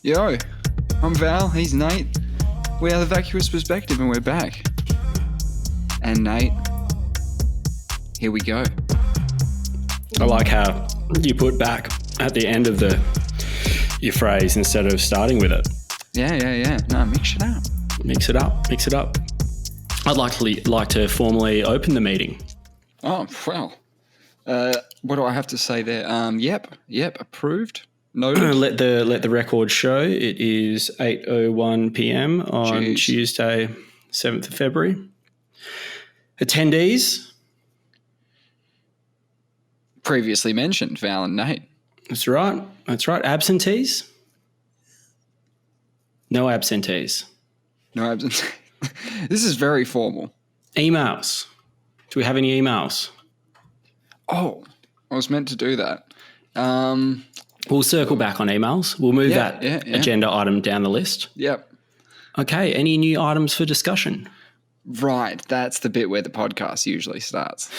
Yo, I'm Val, he's Nate. We are the Vacuous Perspective and we're back. And Nate, here we go. I like how you put back at the end of your phrase instead of starting with it. Yeah. No, mix it up. Mix it up. I'd like to formally open the meeting. Oh, well. What do I have to say there? Yep, approved. Noted. Let the record show it is 8:01 p.m. on Tuesday, 7th of February. Attendees. Previously mentioned, Val and Nate. That's right. Absentees. No absentees. No absentees. This is very formal. Emails. Do we have any emails? Oh, I was meant to do that. We'll circle back on emails. We'll move that agenda item down the list. Yep. Okay. Any new items for discussion? Right. That's the bit where the podcast usually starts.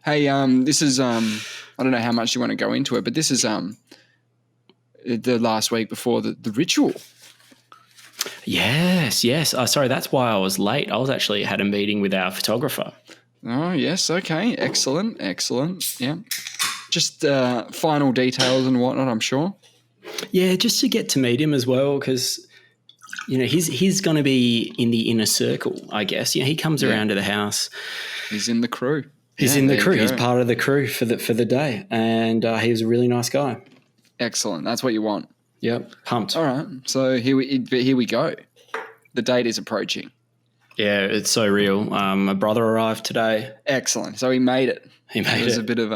Hey, this is I don't know how much you want to go into it, but this is the last week before the ritual. Yes. Oh, sorry, that's why I was late. I was actually had a meeting with our photographer. Oh, yes. Okay. Excellent. Yeah. Just final details and whatnot, I'm sure. Yeah, just to get to meet him as well, because he's going to be in the inner circle, I guess. He comes around to the house. He's in the crew. He's in the crew. He's part of the crew for the day, and he was a really nice guy. Excellent. That's what you want. Yep. Pumped. All right. So here we go. The date is approaching. Yeah, it's so real. My brother arrived today. Excellent. So he made it. It was a bit of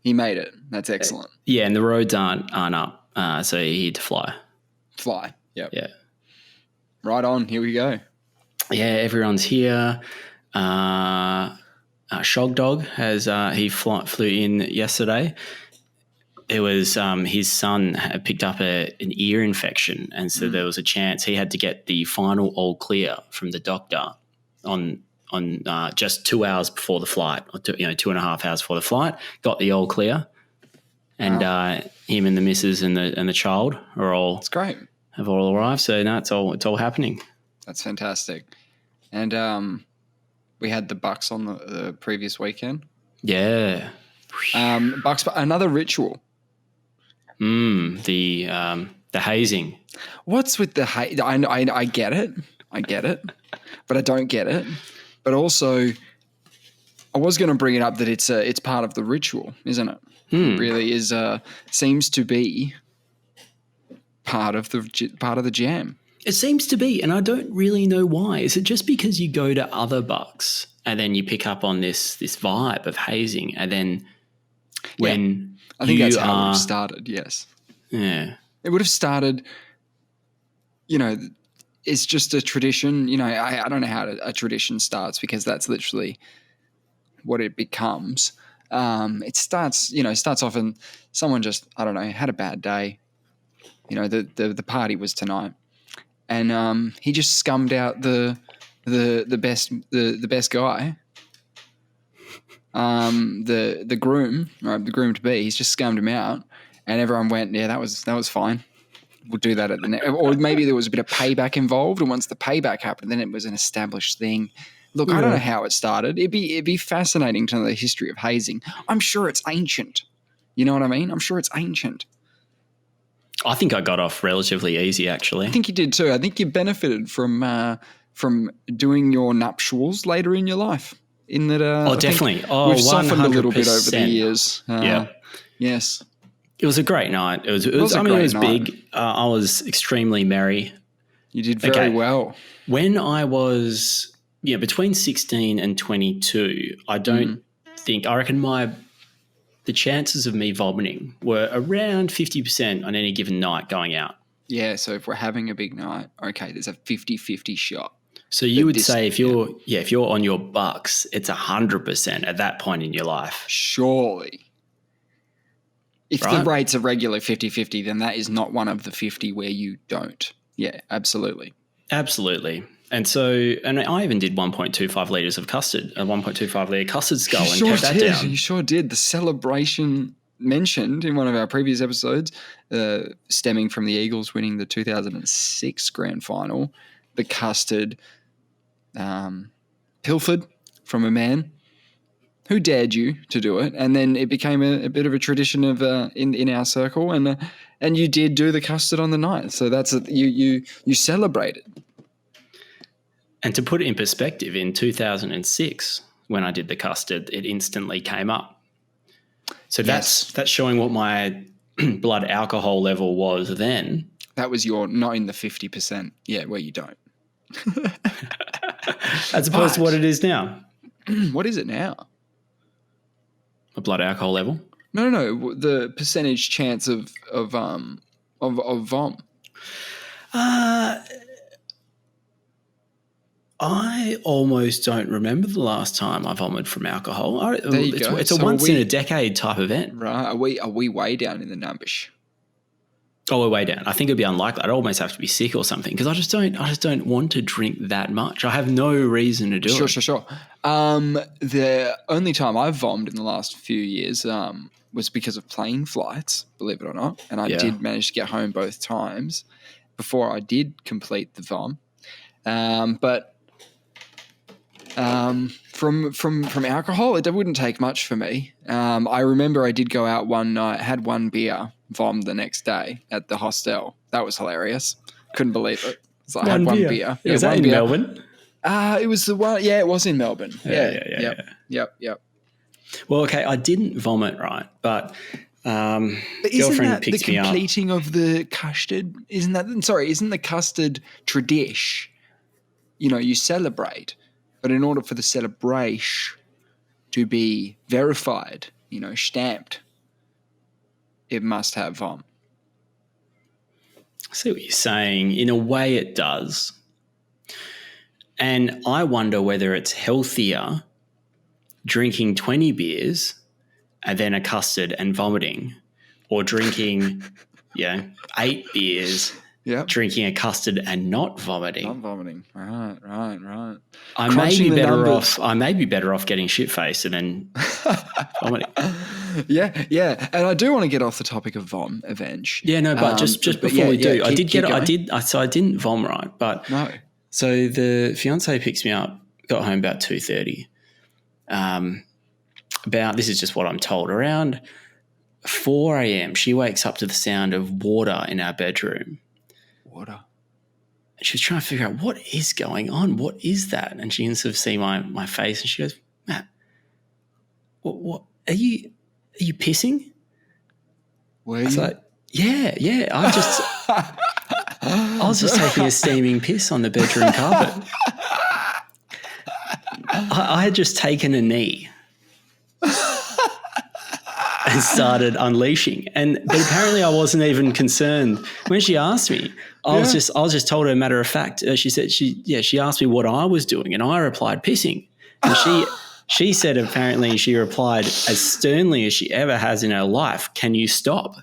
he made it. That's excellent. Yeah, and the roads aren't up, so he had to fly. Yep. Yeah. Right on. Here we go. Yeah, everyone's here. Shog Dog he flew in yesterday. It was his son had picked up an ear infection, and so there was a chance he had to get the final all clear from the doctor on just 2 hours before the flight, or 2.5 hours before the flight. Got the all clear, and him and the missus and the child are all it's great. Have all arrived. So now it's all happening. That's fantastic, and we had the Bucks on the previous weekend. Yeah, Bucks, another ritual. The hazing. What's with the haze? I get it, but I don't get it. But also, I was going to bring it up that it's part of the ritual, isn't it? It really is. Seems to be part of the jam. It seems to be, and I don't really know why. Is it just because you go to other Bucks and then you pick up on this vibe of hazing, and then when I think that's how it would have started, yes. Yeah. It would have started, it's just a tradition. I don't know how a tradition starts, because that's literally what it becomes. It starts off and someone just, I don't know, had a bad day. The party was tonight. And he just scummed out the best guy. The groom, or the groom to be, he's just scummed him out, and everyone went, yeah, that was fine. We'll do that at the next. Or maybe there was a bit of payback involved, and once the payback happened, then it was an established thing. Look, I don't know how it started. It'd be fascinating to know the history of hazing. I'm sure it's ancient. You know what I mean? I'm sure it's ancient. I think I got off relatively easy, actually. I think you did too. I think you benefited from doing your nuptials later in your life. In that, definitely. We've softened 100%. a little bit over the years. Yes. It was a great night. It was big. I was extremely merry. You did very well. When I was between 16 and 22, I reckon the chances of me vomiting were around 50% on any given night going out. Yeah, so if we're having a big night, okay, there's a 50-50 shot. So you would say if you're on your Bucks, it's 100% at that point in your life. Surely. If the rate's a regular 50-50, then that is not one of the 50 where you don't. Yeah, absolutely. Absolutely. And I even did 1.25 litres of custard, a 1.25 litre custard skull, and kept that down. You sure did. The celebration mentioned in one of our previous episodes, stemming from the Eagles winning the 2006 grand final, the custard pilfered from a man who dared you to do it, and then it became a bit of a tradition of in our circle, and you did do the custard on the night, so that's you celebrated. And to put it in perspective, in 2006, when I did the custard, it instantly came up. So that's showing what my blood alcohol level was then. That was your not in the 50%, where you don't. As opposed to what it is now. What is it now? A blood alcohol level? No. The percentage chance of vom. I almost don't remember the last time I vomited from alcohol. There you go. It's a once in a decade type event. Right. Are we way down in the numbers? Oh, we're way down. I think it'd be unlikely. I'd almost have to be sick or something because I just don't want to drink that much. I have no reason to do it. Sure. The only time I've vomited in the last few years was because of plane flights, believe it or not, and I did manage to get home both times before I did complete the vom. But from alcohol, it wouldn't take much for me. I remember I did go out one night, had one beer, vom the next day at the hostel. That was hilarious. Couldn't believe it. So I had one beer. Was that in Melbourne? It was the one. Yeah, it was in Melbourne. Yeah. Yep. Well, okay, I didn't vomit, right? But isn't girlfriend that picks the me up. completing of the custard? Isn't the custard tradition? You celebrate, but in order for the celebration to be verified, stamped, it must have vom. I see what you're saying. In a way, it does. And I wonder whether it's healthier drinking 20 beers and then a custard and vomiting, or drinking 8 beers, drinking a custard and not vomiting. Not vomiting. Right. I may be better off getting shit-faced and then vomiting. Yeah. And I do want to get off the topic of vom eventually. Yeah, no, but just before we do, I didn't vom, right? But no. So the fiance picks me up, got home about 2:30. This is just what I'm told, around 4 a.m. she wakes up to the sound of water in our bedroom. Water. And she was trying to figure out what is going on. What is that? And she can sort of see my face, and she goes, "Matt, what are you pissing?" Were you? I was like, yeah. I was just taking a steaming piss on the bedroom carpet. I had just taken a knee and started unleashing. But apparently I wasn't even concerned. When she asked me, I was just told her matter of fact. She said she asked me what I was doing, and I replied pissing. And she said apparently she replied as sternly as she ever has in her life, "Can you stop?"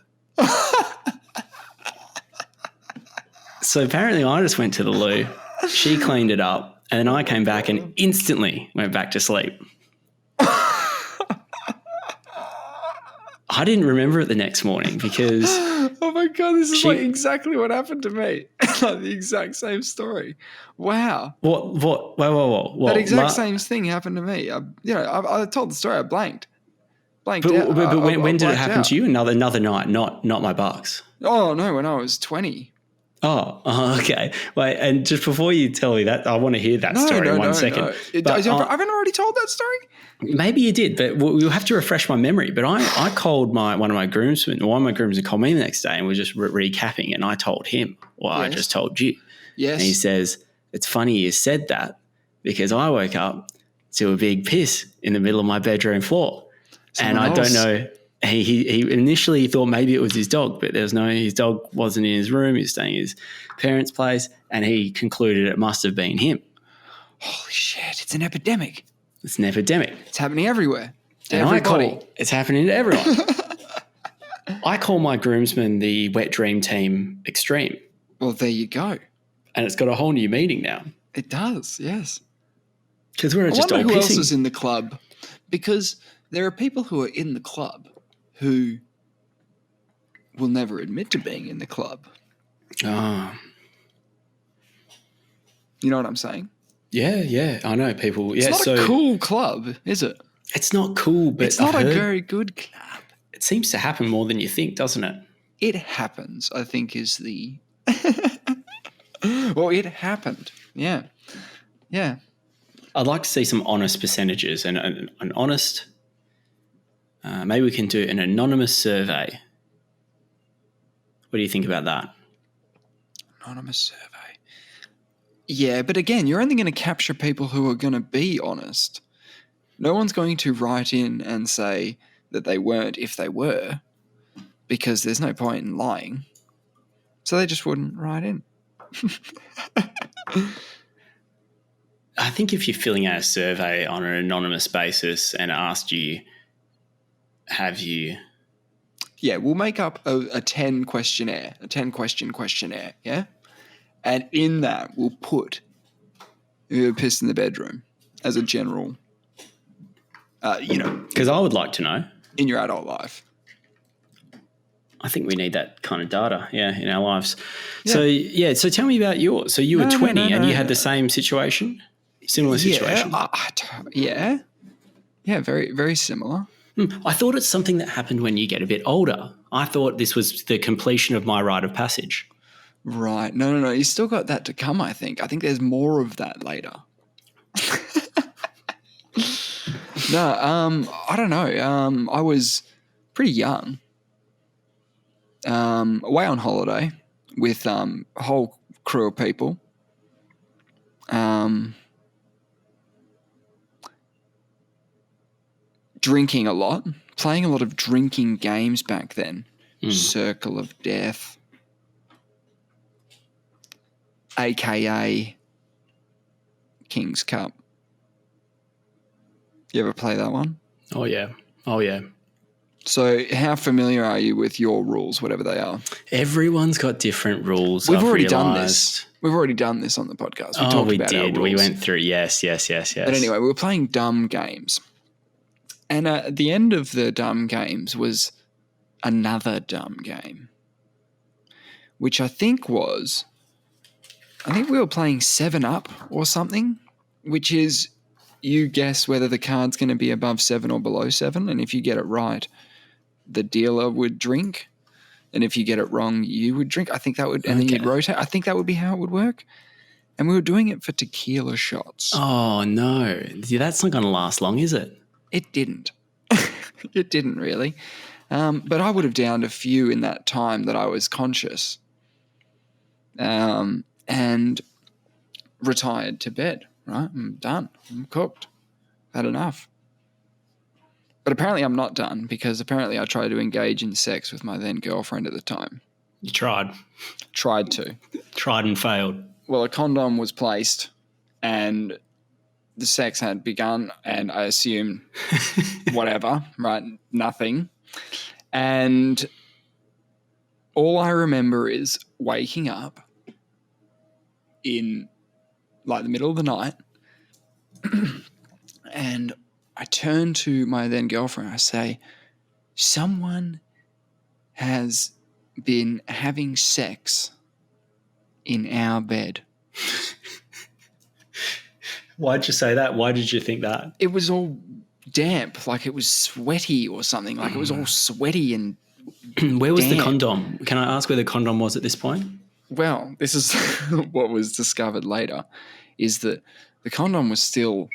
So apparently I just went to the loo, she cleaned it up, and then I came back and instantly went back to sleep. I didn't remember it the next morning because... Oh my God, this is like exactly what happened to me. Like the exact same story. Wow. What? Whoa. That exact same thing happened to me. I told the story, I blanked but out. But when did it happen out. to you? Another night, not my bucks. Oh no, when I was 20. Oh, okay. Wait, and just before you tell me that, I want to hear that story in 1 second. No. I haven't already told that story? Maybe you did, but we'll have to refresh my memory. But I called one of my groomsmen called me the next day, and we're just recapping, and I told him, I just told you. Yes. And he says, "It's funny you said that because I woke up to a big piss in the middle of my bedroom floor." Someone else. Don't know. He initially thought maybe it was his dog, but his dog wasn't in his room. He was staying at his parents' place, and he concluded it must have been him. Holy shit, it's an epidemic. It's an epidemic. It's happening everywhere. It's happening to everyone. I call my groomsmen the Wet Dream Team Extreme. Well, there you go. And it's got a whole new meaning now. It does, yes. Because we're just all pissing. I wonder who else is in the club, because there are people who are in the club who will never admit to being in the club. Oh. You know what I'm saying? Yeah, I know people. Yeah, It's not a cool club, is it? It's not cool, but it's not a very good club. It seems to happen more than you think, doesn't it? It happens, I think, is the... Well, it happened. Yeah. Yeah. I'd like to see some honest percentages and an honest... maybe we can do an anonymous survey. What do you think about that? Anonymous survey. Yeah, but again, you're only going to capture people who are going to be honest. No one's going to write in and say that they weren't if they were, because there's no point in lying. So they just wouldn't write in. I think if you're filling out a survey on an anonymous basis and asked you, have you... Yeah, we'll make up a 10 questionnaire, a 10-question questionnaire, yeah? And in that, we'll put piss in the bedroom as a general, Because I would like to know. In your adult life. I think we need that kind of data, in our lives. Yeah. So tell me about yours. So you were 20 and you had the same situation? Similar situation? Yeah, very, very similar. I thought it's something that happened when you get a bit older. I thought this was the completion of my rite of passage. Right. No. You still got that to come, I think. I think there's more of that later. No, I don't know. I was pretty young. Away on holiday with a whole crew of people. Drinking a lot. Playing a lot of drinking games back then. Circle of Death. AKA King's Cup. You ever play that one? Oh, yeah. So how familiar are you with your rules, whatever they are? Everyone's got different rules. We've already done this. We've already done this on the podcast. We talked about our rules. We went through, yes. But anyway, we were playing dumb games. And at the end of the dumb games was another dumb game, which I think we were playing 7-Up or something, which is you guess whether the card's going to be above 7 or below 7. And if you get it right, the dealer would drink. And if you get it wrong, you would drink. I think that would, and then you'd rotate. I think that would be how it would work. And we were doing it for tequila shots. Oh, no. That's not going to last long, is it? It didn't. It didn't really. But I would have downed a few in that time that I was conscious. And retired to bed, right? I'm done. I'm cooked. Had enough. But apparently I'm not done, because apparently I tried to engage in sex with my then girlfriend at the time. You tried? Tried to. Tried and failed. Well, a condom was placed and the sex had begun, and I assume whatever, right? Nothing. And all I remember is waking up in like the middle of the night and I turn to my then girlfriend. I say, someone has been having sex in our bed. Why'd you say that? Why did you think that? It was all damp, like it was sweaty or something. Like it was all sweaty and Where was damp. the condom? Can I ask where the condom was at this point? Well, this is what was discovered later, is that the condom was still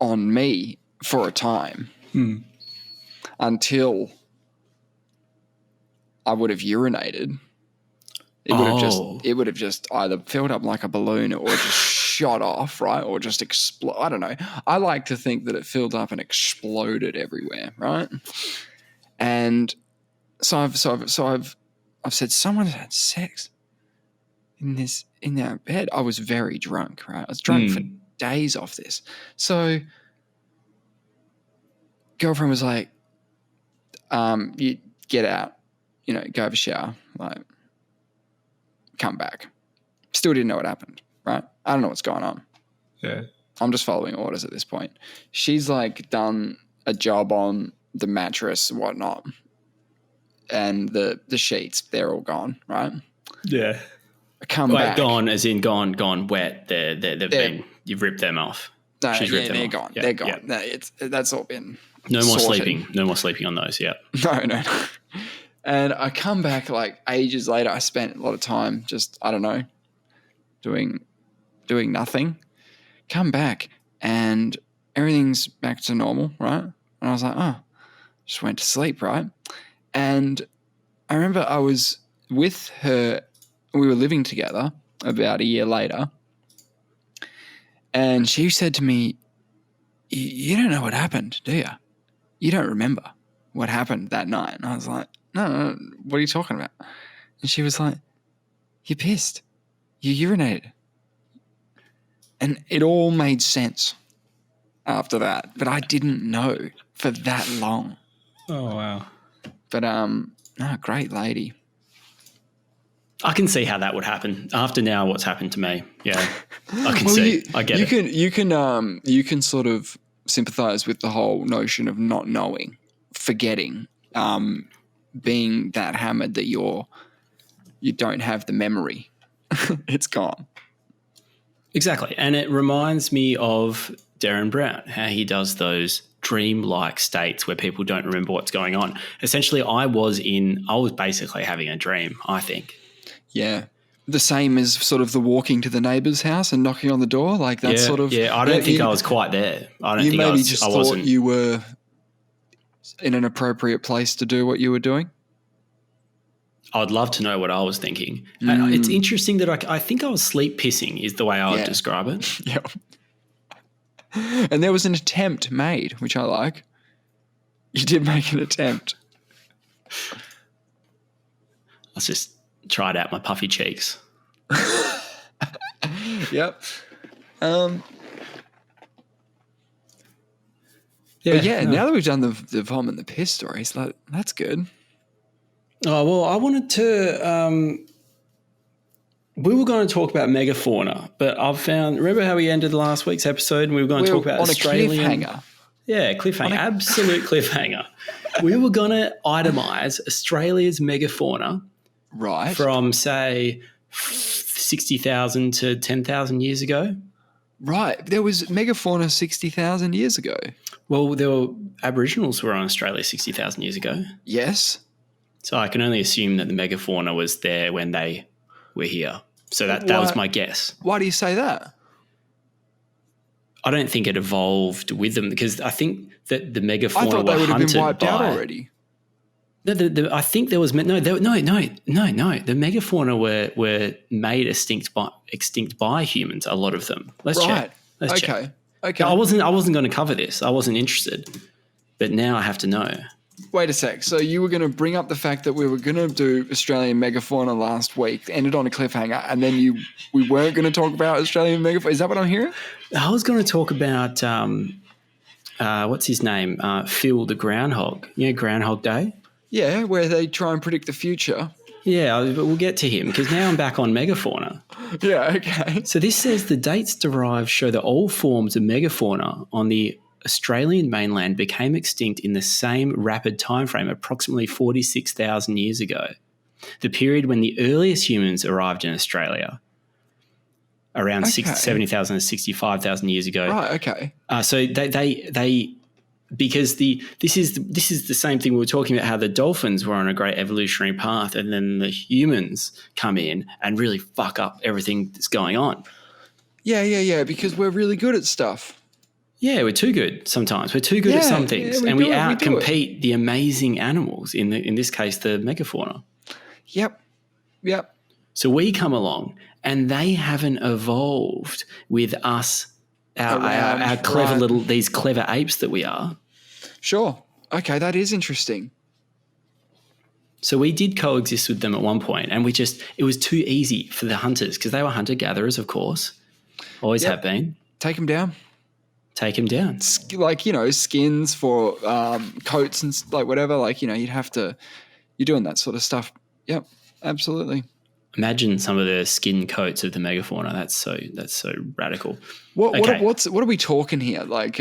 on me for a time until I would have urinated. It would have just either filled up like a balloon or just shot off, right? Or just explode. I don't know. I like to think that it filled up and exploded everywhere, right? And so I've said someone's had sex in that bed. I was very drunk, right? I was drunk for days off this. So girlfriend was like, you get out, go have a shower, like come back. Still didn't know what happened, right? I don't know what's going on. Yeah. I'm just following orders at this point. She's like done a job on the mattress and whatnot, and the sheets, they're all gone, right? Yeah. I come back. Gone as in gone wet. You've ripped them off. No, She's ripped them they're off. gone. Yeah, They're gone. yeah. No, that's all been No more sorted. sleeping. No more sleeping on those. Yeah. No. And I come back like ages later. I spent a lot of time just, I don't know, doing nothing. Come back and everything's back to normal, right? And I was like, oh, just went to sleep, right? And I remember I was with her. We were living together about a year later. And she said to me, you don't know what happened, do you? You don't remember what happened that night. And I was like, no, what are you talking about? And she was like, you pissed. You urinated. And it all made sense after that. But I didn't know for that long. Oh, wow. But, great lady. I can see how that would happen after now what's happened to me. Yeah, I can I get it. You can sort of sympathize with the whole notion of not knowing, forgetting, being that hammered that you don't have the memory. It's gone. Exactly. And it reminds me of Darren Brown, how he does those dream-like states where people don't remember what's going on. Essentially, I was basically having a dream, I think. Yeah. The same as sort of the walking to the neighbour's house and knocking on the door, like that sort of. Yeah, I don't think I was quite there. I thought you were in an appropriate place to do what you were doing. I'd love to know what I was thinking. It's interesting that I think I was sleep pissing is the way I would describe it. Yeah. And there was an attempt made, which I like. You did make an attempt. Let's just try it out my puffy cheeks. Yep. Yeah. But now that we've done the vom and the piss stories, that's good. Oh, well, I wanted to we were going to talk about megafauna, but I've found, remember how we ended last week's episode and we were going to talk about Australian. On a cliffhanger. Yeah, cliffhanger, absolute cliffhanger. We were going to itemize Australia's megafauna. Right. From, say, 60,000 to 10,000 years ago. Right. There was megafauna 60,000 years ago. Well, Aboriginals were on Australia 60,000 years ago. Yes. So I can only assume that the megafauna was there when they were here. So that was my guess. Why do you say that? I don't think it evolved with them because I think that the megafauna I thought they would have been wiped out already. I think there was no. The megafauna were made extinct by humans. A lot of them. Let's check. Let's check. Okay. I wasn't going to cover this. I wasn't interested, but now I have to know. Wait a sec. So you were going to bring up the fact that we were going to do Australian megafauna last week, ended on a cliffhanger, and then we weren't going to talk about Australian megafauna. Is that what I'm hearing? I was going to talk about what's his name? Phil the groundhog. You know, Groundhog Day. Yeah, where they try and predict the future. Yeah, but we'll get to him because now I'm back on megafauna. Yeah, okay. So this says the dates derived show that all forms of megafauna on the Australian mainland became extinct in the same rapid timeframe, approximately 46,000 years ago. The period when the earliest humans arrived in Australia, around 70,000 to 65,000 years ago. Right, okay. So they because this is the same thing we were talking about, how the dolphins were on a great evolutionary path and then the humans come in and really fuck up everything that's going on. Yeah, because we're really good at stuff. Yeah, we're too good sometimes. We're too good at some things, and we out-compete the amazing animals, in this case, the megafauna. Yep. So we come along, and they haven't evolved with us, our clever these clever apes that we are. Sure. Okay, that is interesting. So we did coexist with them at one point, and it was too easy for the hunters because they were hunter-gatherers, of course, always have been. Take them down. Like, skins for coats and like whatever. Like, you're doing that sort of stuff. Yep, absolutely. Imagine some of the skin coats of the megafauna. That's so radical. What are we talking here? Like,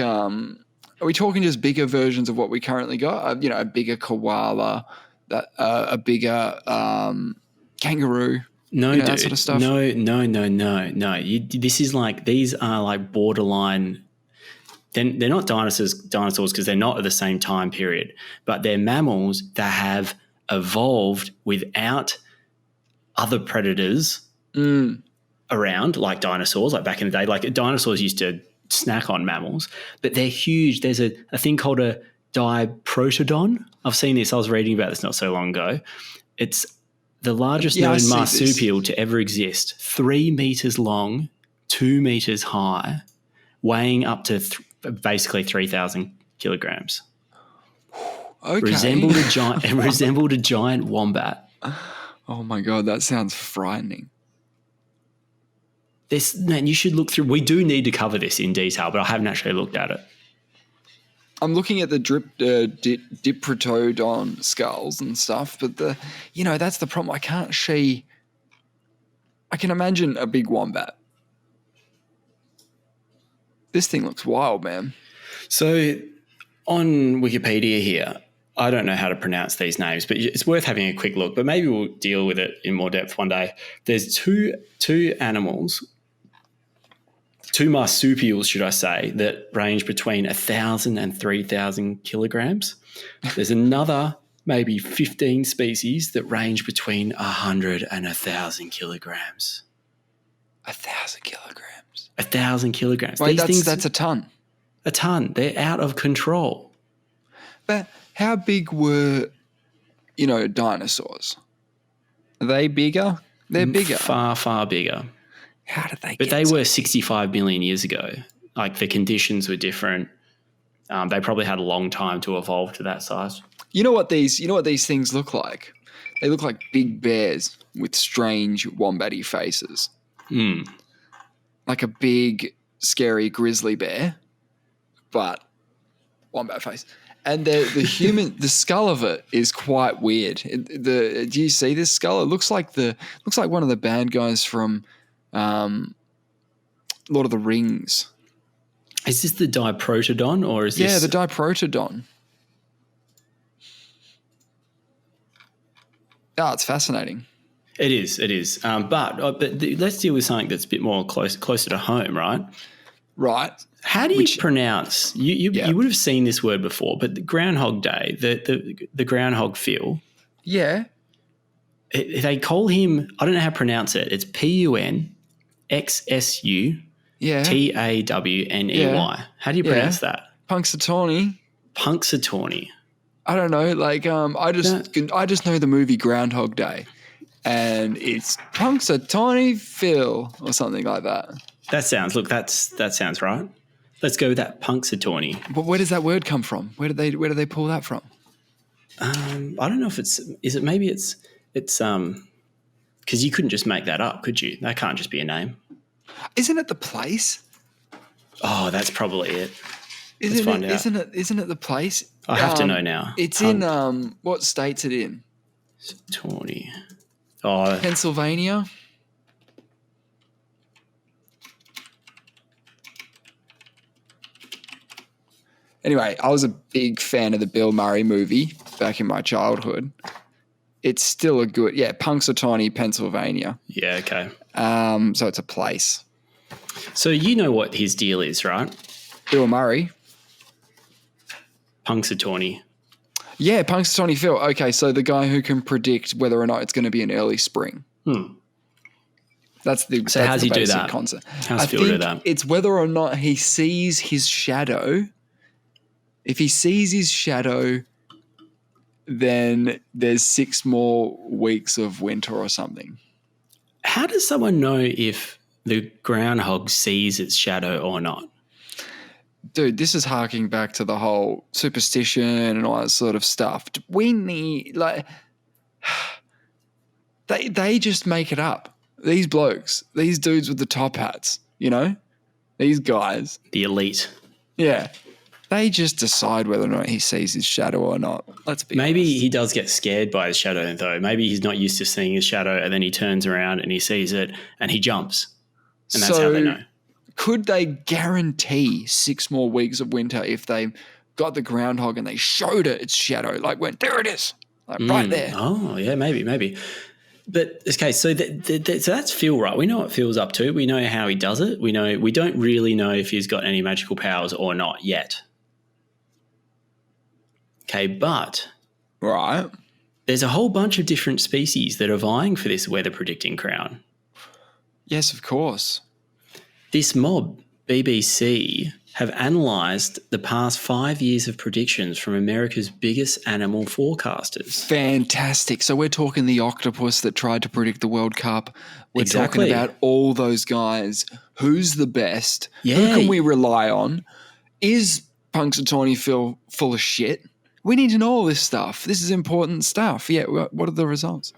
Are we talking just bigger versions of what we currently got? A bigger koala, a bigger kangaroo. No, dude. That sort of stuff. No. This is like, these are like borderline. They're not dinosaurs because they're not of the same time period, but they're mammals that have evolved without other predators around, like dinosaurs, like back in the day. Like dinosaurs used to snack on mammals, but they're huge. There's a thing called a diprotodon. I've seen this. I was reading about this not so long ago. It's the largest known marsupial to ever exist, 3 meters long, 2 meters high, weighing up to basically 3,000 kilograms. Okay. Resembled a giant wombat. Oh my God, that sounds frightening. Man, you should look through. We do need to cover this in detail, but I haven't actually looked at it. I'm looking at the diprotodon skulls and stuff, but that's the problem. I can't see. I can imagine a big wombat. This thing looks wild, man. So on Wikipedia here, I don't know how to pronounce these names, but it's worth having a quick look. But maybe we'll deal with it in more depth one day. There's two animals, 2 marsupials, should I say, that range between 1,000 and 3,000 kilograms. There's another maybe 15 species that range between 100 and 1,000 kilograms. 1,000 kilograms. 1,000 kilograms. Wait, that's a ton. A ton. They're out of control. But how big were, dinosaurs? Are they bigger? They're bigger. Far, far bigger. How did they But they were 65 million years ago. Like the conditions were different. They probably had a long time to evolve to that size. You know what these things look like? They look like big bears with strange wombat-y faces. Like a big, scary grizzly bear, but wombat face. And the skull of it is quite weird. Do you see this skull? It looks like one of the bad guys from Lord of the Rings. Is this the diprotodon or is this? Yeah, the diprotodon. Oh, it's fascinating. It is. But let's deal with something that's a bit more closer to home, right? Right. How do you pronounce? You would have seen this word before, but the Groundhog Day, the groundhog feel. Yeah. They call him. I don't know how to pronounce it. It's PUNXSU. Yeah. TAWNEY. Yeah. How do you pronounce that? Punxsutawney. I don't know. Like I just know the movie Groundhog Day. And it's Punxsutawney Phil or something like that. That sounds right. Let's go with that, Punxsutawney. But where does that word come from? Where do they pull that from? I don't know if it's because you couldn't just make that up, could you? That can't just be a name. Isn't it the place? Oh, that's probably it. Let's find out. Isn't it the place? I have to know now. It's in what state's it in? Tawny. Oh, Pennsylvania. Anyway, I was a big fan of the Bill Murray movie back in my childhood. It's still a good, Punxsutawney, Pennsylvania. Yeah, okay. So it's a place. So you know what his deal is, right? Bill Murray. Punxsutawney. Yeah, Punxsutawney Phil. Okay, so the guy who can predict whether or not it's going to be an early spring. How's he do that? Concept. How's Phil do that? It's whether or not he sees his shadow. If he sees his shadow, then there's 6 more weeks of winter or something. How does someone know if the groundhog sees its shadow or not? Dude, this is harking back to the whole superstition and all that sort of stuff. We need, they just make it up. These blokes, these dudes with the top hats, these guys. The elite. Yeah. They just decide whether or not he sees his shadow or not. Let's be Maybe honest. He does get scared by his shadow, though. Maybe he's not used to seeing his shadow, and then he turns around and he sees it and he jumps. And that's how they know. Could they guarantee 6 more weeks of winter if they got the groundhog and they showed it its shadow, like went, there it is, like right there. Oh, yeah, maybe. But, okay, so so that's Phil, right? We know what Phil's up to. We know how he does it. We don't really know if he's got any magical powers or not yet. Okay, but Right. there's a whole bunch of different species that are vying for this weather predicting crown. Yes, of course. This mob, BBC, have analysed the past 5 years of predictions from America's biggest animal forecasters. Fantastic. So we're talking the octopus that tried to predict the World Cup. We're Exactly. talking about all those guys. Who's the best? Yeah. Who can we rely on? Is Punxsutawney Phil full of shit? We need to know all this stuff. This is important stuff. Yeah, what are the results?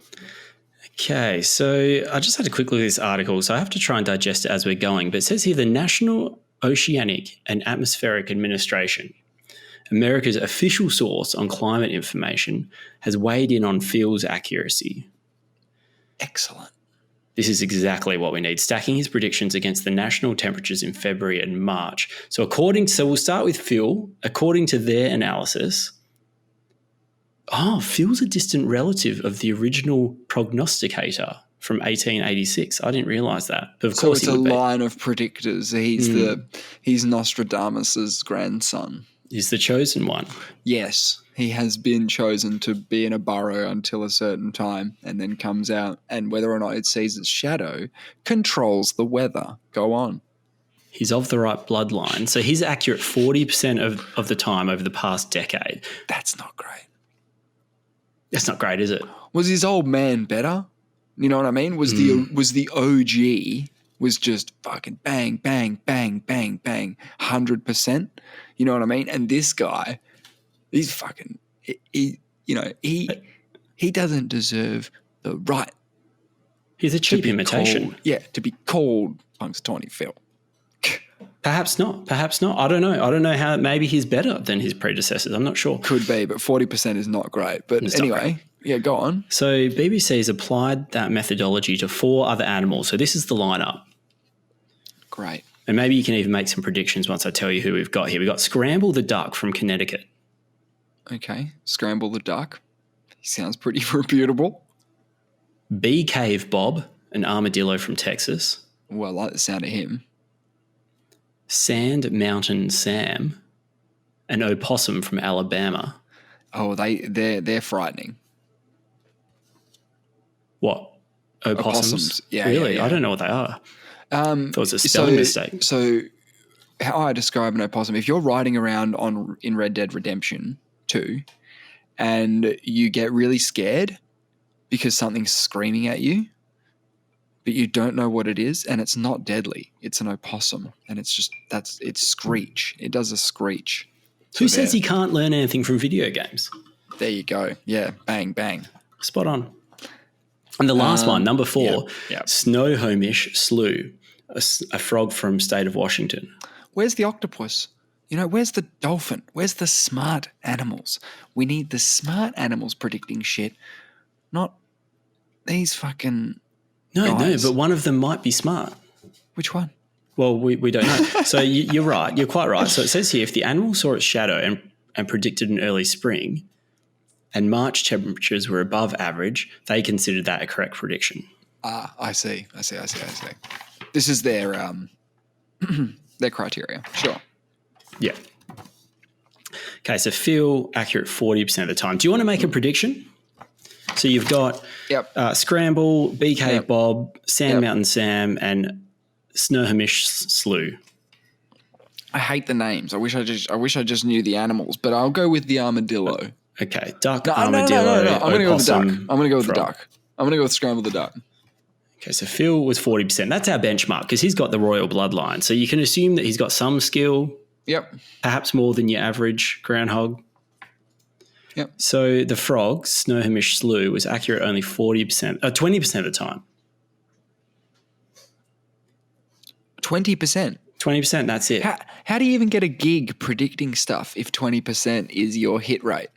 Okay, so I just had to quick look at this article, so I have to try and digest it as we're going. But it says here the National Oceanic and Atmospheric Administration, America's official source on climate information, has weighed in on Phil's accuracy. Excellent. This is exactly what we need, stacking his predictions against the national temperatures in February and March. So we'll start with Phil. According to their analysis, Phil's a distant relative of the original prognosticator from 1886. I didn't realise that. But of course it's a line of predictors. He's Nostradamus's grandson. He's the chosen one. Yes, he has been chosen to be in a burrow until a certain time and then comes out, and whether or not it sees its shadow controls the weather. Go on. He's of the right bloodline. So he's accurate 40% of the time over the past decade. That's not great. That's not great, is it? Was his old man better? You know what I mean? Was the OG was just fucking bang, bang, bang, bang, bang, 100%? You know what I mean? And this guy, he's fucking, he doesn't deserve the right. He's a cheap imitation. To be called Punxsutawney Phil. Perhaps not. I don't know how. Maybe he's better than his predecessors. I'm not sure. Could be, but 40% is not great. But anyway, yeah, go on. So BBC has applied that methodology to 4 other animals. So this is the lineup. Great. And maybe you can even make some predictions once I tell you who we've got here. We've got Scramble the Duck from Connecticut. Okay, Scramble the Duck. He sounds pretty reputable. Bee Cave Bob, an armadillo from Texas. Well, I like the sound of him. Sand Mountain Sam, an opossum from Alabama. Oh, they're frightening. What? Opossums? Yeah. Really? Yeah. I don't know what they are. That was a spelling mistake. So how I describe an opossum, if you're riding around in Red Dead Redemption 2 and you get really scared because something's screaming at you, but you don't know what it is, and it's not deadly. It's an opossum, and it's screech. It does a screech. Who says he can't learn anything from video games? There you go. Yeah, bang, bang. Spot on. And the last one, number 4, yep. Snohomish Slough, a frog from state of Washington. Where's the octopus? Where's the dolphin? Where's the smart animals? We need the smart animals predicting shit, not these fucking... No, guys. but one of them might be smart. Which one? Well, we don't know. So you're right. You're quite right. So it says here, if the animal saw its shadow and predicted an early spring and March temperatures were above average, they considered that a correct prediction. I see. This is their their criteria. Sure. Yeah. Okay, so Phil, accurate 40% of the time. Do you want to make a prediction? So you've got Scramble, BK Bob, Sand Mountain Sam, and Snohomish Slough. I hate the names. I wish I just knew the animals, but I'll go with the armadillo. Okay, duck, armadillo. No. I'm going to go with the duck. I'm going to go with frog. the duck. I'm going to go with Scramble the duck. Okay, so Phil was 40%. That's our benchmark because he's got the royal bloodline. So you can assume that he's got some skill. Yep. Perhaps more than your average groundhog. Yep. So the frog, Snohomish Slough, was accurate only 20% of the time. 20%? 20%, that's it. How do you even get a gig predicting stuff if 20% is your hit rate?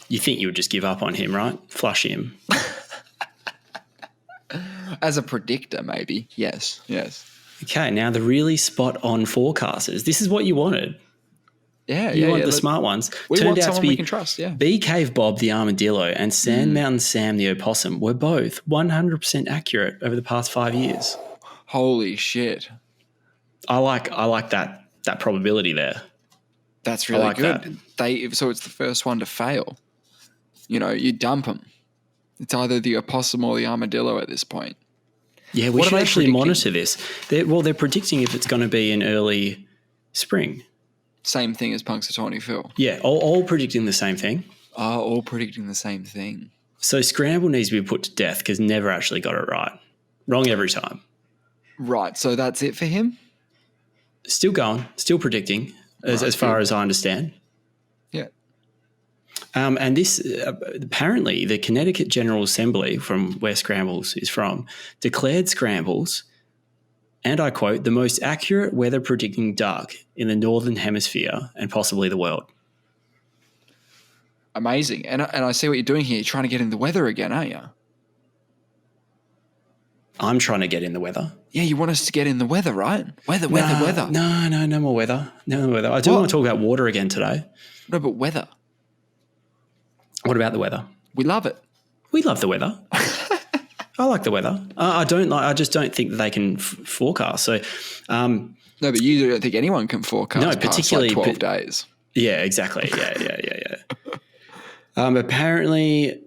You think you would just give up on him, right? Flush him. As a predictor, maybe. Yes. Okay, now the really spot-on forecasters. This is what you wanted. You want the smart ones. We want someone we can trust, yeah. Bee Cave Bob the armadillo and Sand Mountain Sam the opossum were both 100% accurate over the past 5 years. Holy shit. I like that probability there. That's really good. So it's the first one to fail. You dump them. It's either the opossum or the armadillo at this point. Yeah, we should actually monitor this. They're predicting if it's going to be in early spring. Same thing as Punxsutawney Phil. Yeah, all predicting the same thing. All predicting the same thing. So Scramble needs to be put to death because never actually got it right. Wrong every time. Right, so that's it for him? Still going, still predicting, as far as I understand. Yeah. And this, apparently, the Connecticut General Assembly, from where Scrambles is from, declared Scrambles, and I quote, the most accurate weather predicting duck in the Northern Hemisphere and possibly the world. Amazing. And I see what you're doing here. You're trying to get in the weather again, aren't you? I'm trying to get in the weather. Yeah, you want us to get in the weather, right? Weather. No more weather. No more weather. I do want to talk about water again today. No, but weather. What about the weather? We love it. We love the weather. I like the weather. I just don't think that they can forecast. So, no, but you don't think anyone can forecast. No, particularly past 12 days. Yeah, exactly. Yeah. Apparently,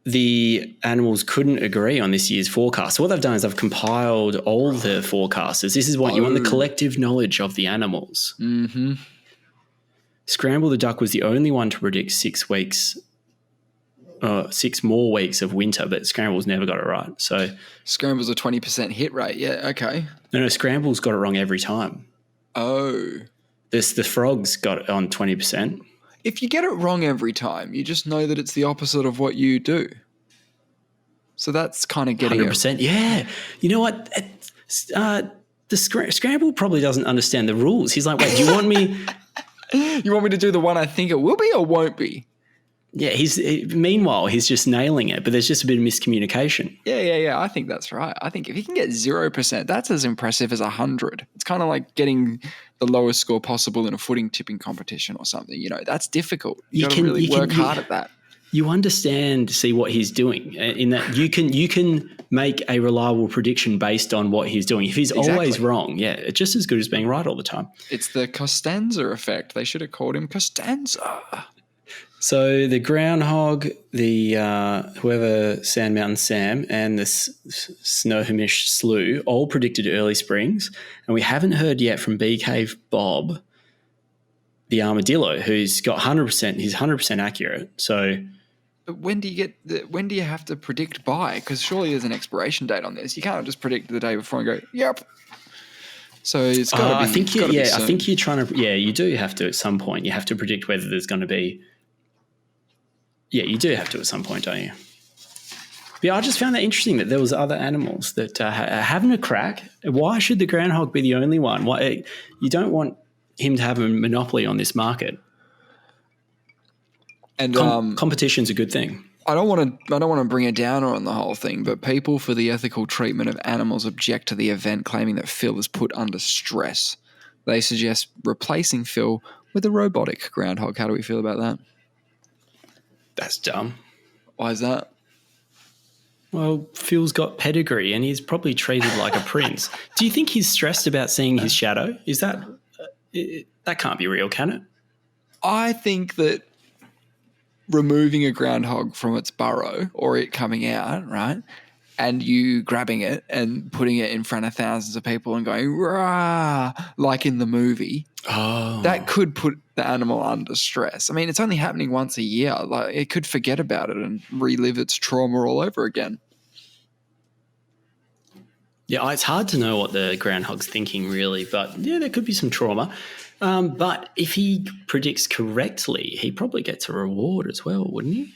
the animals couldn't agree on this year's forecast. So what they've done is they've compiled all the forecasters. This is what you want, the collective knowledge of the animals. Mm-hmm. Scramble the duck was the only one to predict 6 more weeks of winter, but Scramble's never got it right. So Scramble's a 20% hit rate. Yeah, okay. No, Scramble's got it wrong every time. Oh. The frogs got it on 20%. If you get it wrong every time, you just know that it's the opposite of what you do. So that's kind of getting 100%. Yeah. You know what? The Scramble probably doesn't understand the rules. He's like, wait, do you want me... You want me to do the one I think it will be or won't be? Yeah, meanwhile, he's just nailing it, but there's just a bit of miscommunication. Yeah. I think that's right. I think if he can get 0%, that's as impressive as 100. It's kind of like getting the lowest score possible in a footing tipping competition or something. That's difficult. You got to really work hard at that. You see what he's doing in that you can make a reliable prediction based on what he's doing. If he's always wrong, it's just as good as being right all the time. It's the Costanza effect. They should have called him Costanza. So the groundhog, the whoever Sand Mountain Sam and the Snohomish Slough all predicted early springs, and we haven't heard yet from Bee Cave Bob, the armadillo, who's got 100%. He's 100% accurate. So, but when do you have to predict by? Because surely there's an expiration date on this. You can't just predict the day before and go, yep. So it's got to be. I think you're trying to. Yeah, you do have to at some point. You have to predict whether there's going to be. Yeah, you do have to at some point, don't you? But yeah, I just found that interesting that there was other animals that are having a crack. Why should the groundhog be the only one? Why you don't want him to have a monopoly on this market? And competition's a good thing. I don't want to bring a downer on the whole thing, but people for the ethical treatment of animals object to the event, claiming that Phil is put under stress. They suggest replacing Phil with a robotic groundhog. How do we feel about that? That's dumb. Why is that? Well, Phil's got pedigree and he's probably treated like a prince. Do you think he's stressed about seeing his shadow? Is that can't be real, can it? I think that removing a groundhog from its burrow or it coming out, right, and you grabbing it and putting it in front of thousands of people and going, rah, like in the movie, that could put the animal under stress. I mean, it's only happening once a year. Like, it could forget about it and relive its trauma all over again. Yeah, it's hard to know what the groundhog's thinking, really, but yeah, there could be some trauma. But if he predicts correctly, he probably gets a reward as well, wouldn't he?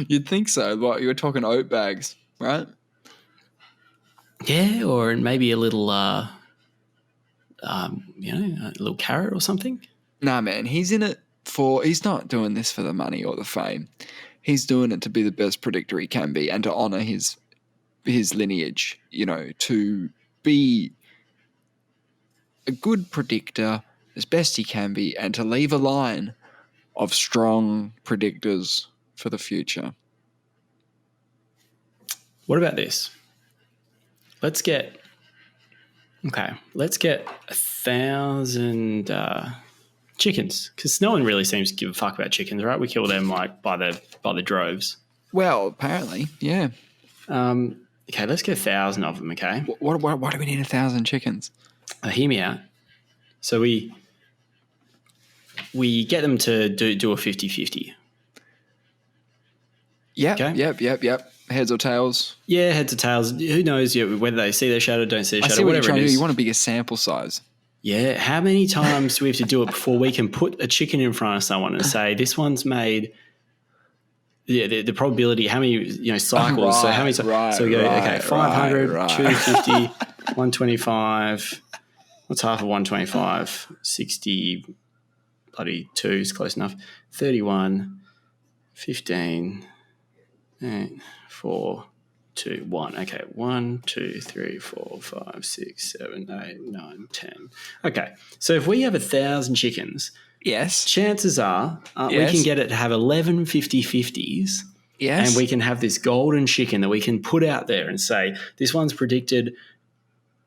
You'd think so. Like, you were talking oat bags, right? Yeah, or maybe a little, a little carrot or something. Nah, man, he's in it he's not doing this for the money or the fame. He's doing it to be the best predictor he can be and to honour his his lineage, you know, to be a good predictor as best he can be and to leave a line of strong predictors for the future. What about this? Let's get 1,000 chickens, because no one really seems to give a fuck about chickens, right? We kill them like by the droves. Well, apparently, yeah. Okay, let's get 1,000 of them, okay? Why do we need 1,000 chickens? Hear me out. So we get them to do a 50-50. Yeah, Okay. Yep. Heads or tails. Yeah, heads or tails. Who knows whether they see their shadow, don't see their I shadow, see what you're whatever trying it to is. do. You want a bigger sample size. Yeah. How many times do we have to do it before we can put a chicken in front of someone and say, this one's made... Yeah, the probability, how many cycles? Right, so how many? So we go, okay, 500, 250, 125. What's half of 125? 60, bloody 2 is close enough. 31, 15, 8, 4, 2, 1. Okay, 1, 2, 3, 4, 5, 6, 7, 8, 9, 10. Okay, so if we have 1,000 chickens... Yes. Chances are we can get it to have 11 50-50s. Yes. And we can have this golden chicken that we can put out there and say, this one's predicted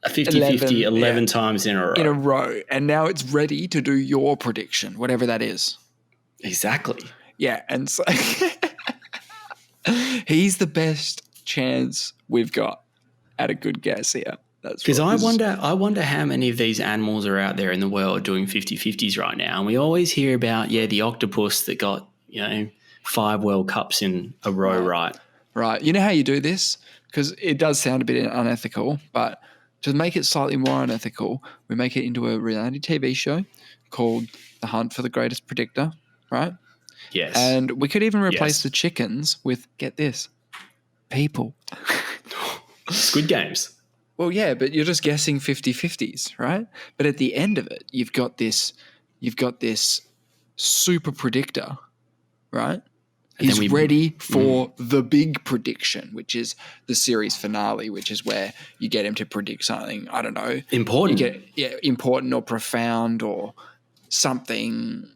a 50-50 11 times in a row. In a row. And now it's ready to do your prediction, whatever that is. Exactly. Yeah. And so he's the best chance we've got at a good guess here. Because I wonder how many of these animals are out there in the world doing 50-50s right now. And we always hear about, the octopus that got, 5 World Cups in a row, right? Right. You know how you do this? Because it does sound a bit unethical, but to make it slightly more unethical, we make it into a reality TV show called The Hunt for the Greatest Predictor, right? Yes. And we could even replace the chickens with, get this, people. Squid Games. Well, yeah, but you're just guessing 50-50s, right? But at the end of it, you've got this super predictor, right? He's ready for the big prediction, which is the series finale, which is where you get him to predict something, I don't know. Important. Important or profound or something.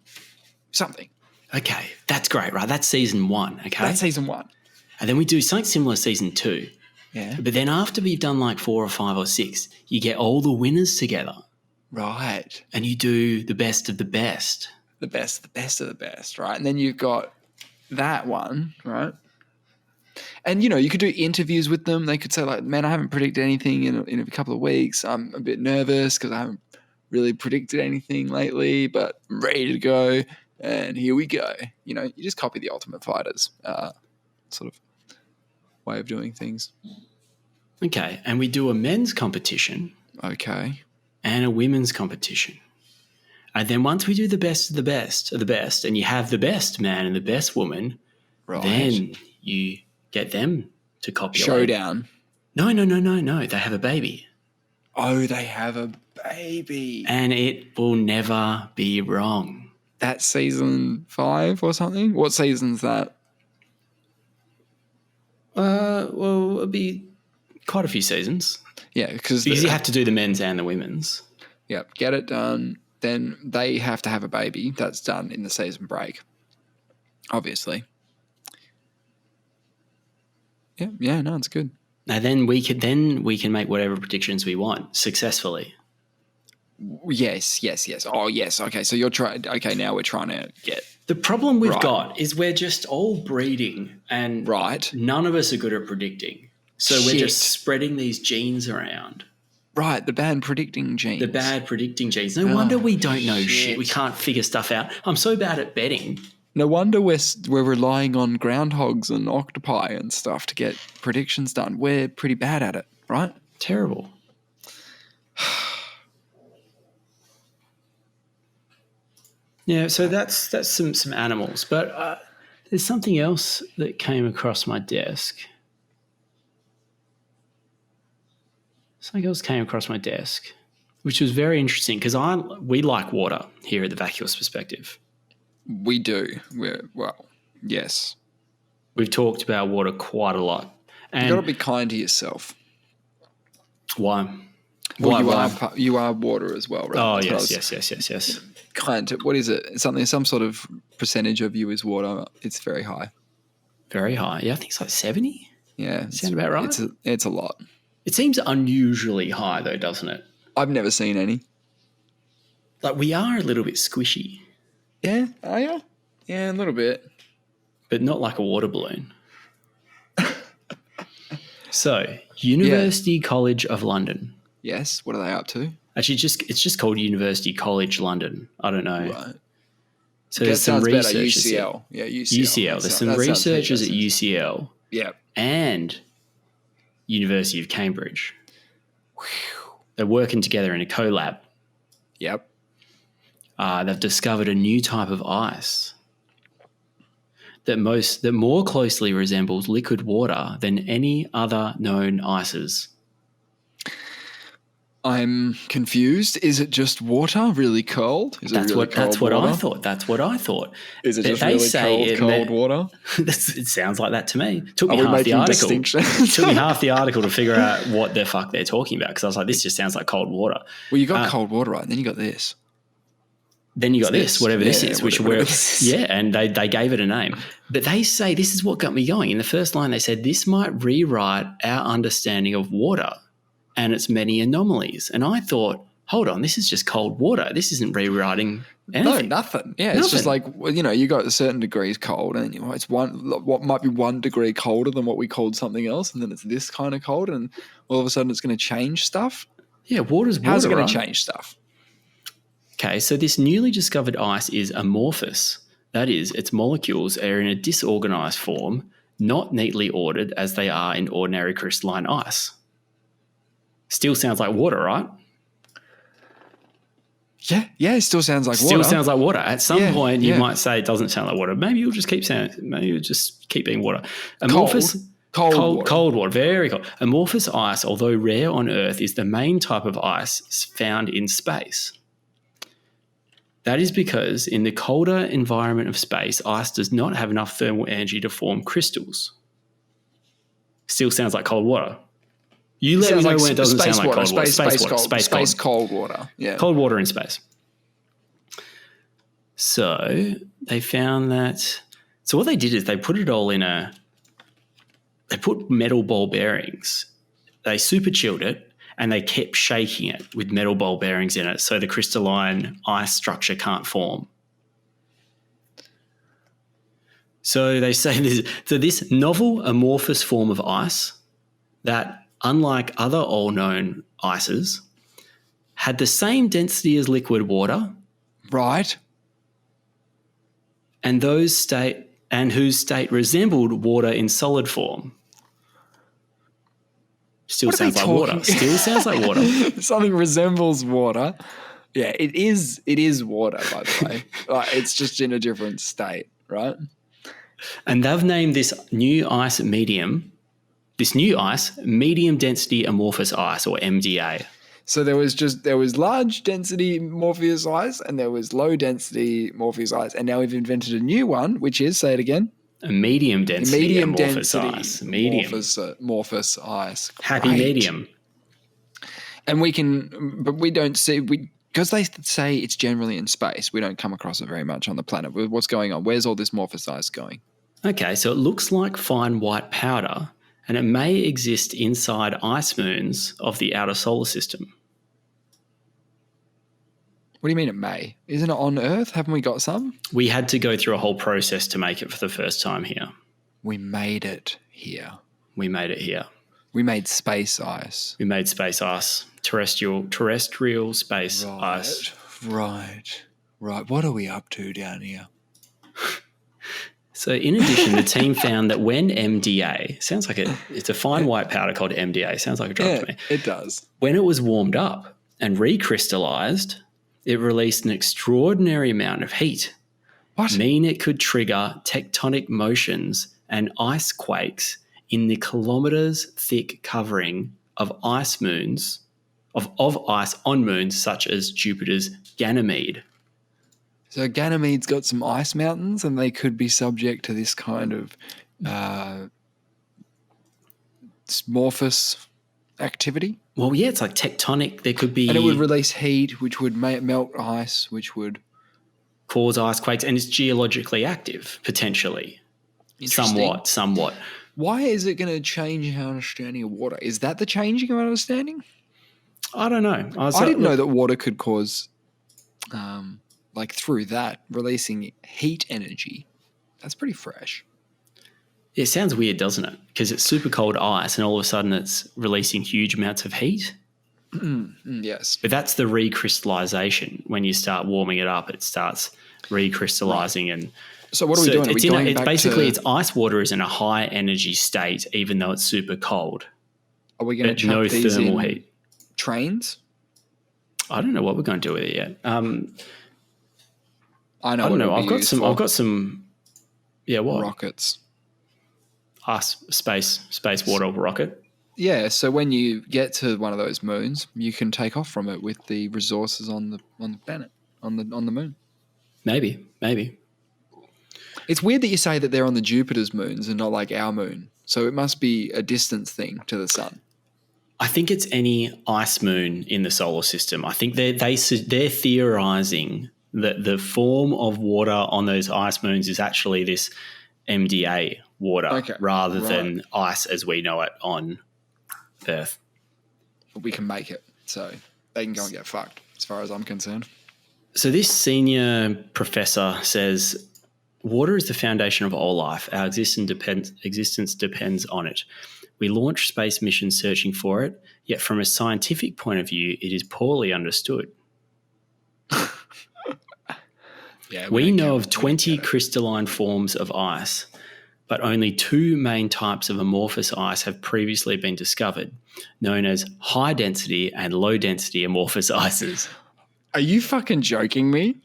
Okay, that's great, right? That's season 1, okay? That's season 1. And then we do something similar season 2. Yeah. But then after we've done like 4 or 5 or 6, you get all the winners together. Right. And you do the best of the best. The best of the best, right? And then you've got that one, right? And, you could do interviews with them. They could say like, man, I haven't predicted anything in a couple of weeks. I'm a bit nervous because I haven't really predicted anything lately, but I'm ready to go. And here we go. You just copy the Ultimate Fighter's sort of way of doing things. Okay, and we do a men's competition. Okay. And a women's competition. And then once we do the best of the best of the best, and you have the best man and the best woman, right, then you get them to copulate. Showdown. No. They have a baby. Oh, they have a baby. And it will never be wrong. That's season 5 or something? What season's that? Well, it'll be quite a few seasons. Yeah, because you have to do the men's and the women's. Yep, get it done. Then they have to have a baby. That's done in the season break, obviously. Yeah, no, it's good. And then we can make whatever predictions we want successfully. Yes. Oh, yes. Okay, so you're trying. Okay, now we're trying to get. The problem we've got is we're just all breeding, and none of us are good at predicting. So we're just spreading these genes around. Right, the bad predicting genes. No wonder we don't know shit. We can't figure stuff out. I'm so bad at betting. No wonder we're relying on groundhogs and octopi and stuff to get predictions done. We're pretty bad at it, right? Terrible. Yeah, so that's some animals. But there's something else that came across my desk. Which was very interesting because we like water here at the Vacuous Perspective. We do. Yes. We've talked about water quite a lot. You got to be kind to yourself. Why? Well, you are water as well, right? Oh, That's yes. Kind to, what is it? Some sort of percentage of you is water. It's very high. Very high. Yeah, I think it's like 70. Yeah. Sound about right? It's a lot. It seems unusually high though, doesn't it? I've never seen any. Like we are a little bit squishy. Yeah? Are you? Yeah, a little bit. But not like a water balloon. So, University College of London. Yes. What are they up to? Actually, it's just called University College London. I don't know. Right. So there's some researchers. UCL. Yeah, UCL. UCL. There's some researchers at UCL. Yeah. And University of Cambridge. They're working together in a collab. Yep. They've discovered a new type of ice that more closely resembles liquid water than any other known ices. I'm confused. Is it just water, really cold? That's what I thought. That's what I thought. Is it just really cold water? It sounds like that to me. Took me half the article. Took me half the article to figure out what the fuck they're talking about because I was like, this just sounds like cold water. Well, you got cold water, right? And then you got this. Then you got this, whatever this is, and they gave it a name. But they say this is what got me going. In the first line, they said this might rewrite our understanding of water and its many anomalies. And I thought, hold on, this is just cold water. This isn't rewriting anything. No, nothing. Yeah, it's just like, you got a certain degrees cold and it's what might be 1 degree colder than what we called something else. And then it's this kind of cold and all of a sudden it's going to change stuff. Yeah, water's water. How's it going to change stuff? Okay, so this newly discovered ice is amorphous. That is, its molecules are in a disorganized form, not neatly ordered as they are in ordinary crystalline ice. Still sounds like water, right? Yeah, it still sounds like water. Still sounds like water. At some point, you might say it doesn't sound like water. Maybe you'll just keep being water. Amorphous, cold water, very cold. Amorphous ice, although rare on Earth, is the main type of ice found in space. That is because in the colder environment of space, ice does not have enough thermal energy to form crystals. Still sounds like cold water. You let me know when it doesn't sound like cold water. Space cold water. Yeah. Cold water in space. So they found that. So what they did is they put it all they put metal ball bearings. They super chilled it and they kept shaking it with metal ball bearings in it so the crystalline ice structure can't form. So they say this novel amorphous form of ice that, unlike other all-known ices, had the same density as liquid water. Right. And whose state resembled water in solid form. Still sounds like water. Still sounds like water. Something resembles water. Yeah, it is water, by the way. It's just in a different state, right? And they've named this new ice medium density amorphous ice, or MDA. So there was large density Morpheus ice and there was low density Morpheus ice, and now we've invented a new one, which is, say it again, a medium density amorphous ice. Morphous ice. Happy medium. And but we don't see because they say it's generally in space. We don't come across it very much on the planet. What's going on? Where's all this Morphous ice going? Okay, so it looks like fine white powder, and it may exist inside ice moons of the outer solar system. What do you mean it may? Isn't it on Earth? Haven't we got some? We had to go through a whole process to make it for the first time here. We made it here. We made it here. We made space ice. We made space ice. Terrestrial space ice. Right. What are we up to down here? So in addition, the team found that when MDA, sounds like it's a fine white powder called MDA, sounds like a drug to me. It does. When it was warmed up and recrystallized, it released an extraordinary amount of heat. What? Mean it could trigger tectonic motions and ice quakes in the kilometers thick covering of ice moons, of ice on moons such as Jupiter's Ganymede. So Ganymede's got some ice mountains and they could be subject to this kind of amorphous activity. Well, yeah, it's like tectonic. There could be... And it would release heat, which would melt ice, which would... cause ice quakes, and it's geologically active, potentially. Somewhat. Why is it going to change our understanding of water? Is that the changing of our understanding? I don't know. I didn't know that water could cause, through that, releasing heat energy. That's pretty fresh. It sounds weird, doesn't it? Because it's super cold ice and all of a sudden it's releasing huge amounts of heat. Yes. But that's the recrystallization. When you start warming it up, it starts recrystallizing. Right. And so what are we doing? It's ice water is in a high energy state, even though it's super cold. Are we going to chuck these thermal in heat. Trains? I don't know what we're going to do with it yet. I don't know. I've got some. Yeah, what? Rockets. Space water rocket. Yeah, so when you get to one of those moons, you can take off from it with the resources on the planet, on the moon. Maybe. It's weird that you say that they're on the Jupiter's moons and not like our moon. So it must be a distance thing to the sun. I think it's any ice moon in the solar system. I think they're theorizing that the form of water on those ice moons is actually this MDA water rather than ice as we know it on Earth. But we can make it, so they can go and get fucked as far as I'm concerned. So this senior professor says, water is the foundation of all life. Our existence depends on it. We launch space missions searching for it, yet from a scientific point of view, it is poorly understood. We know of 20 crystalline forms of ice, but only 2 main types of amorphous ice have previously been discovered, known as high-density and low-density amorphous ices. Are you fucking joking me?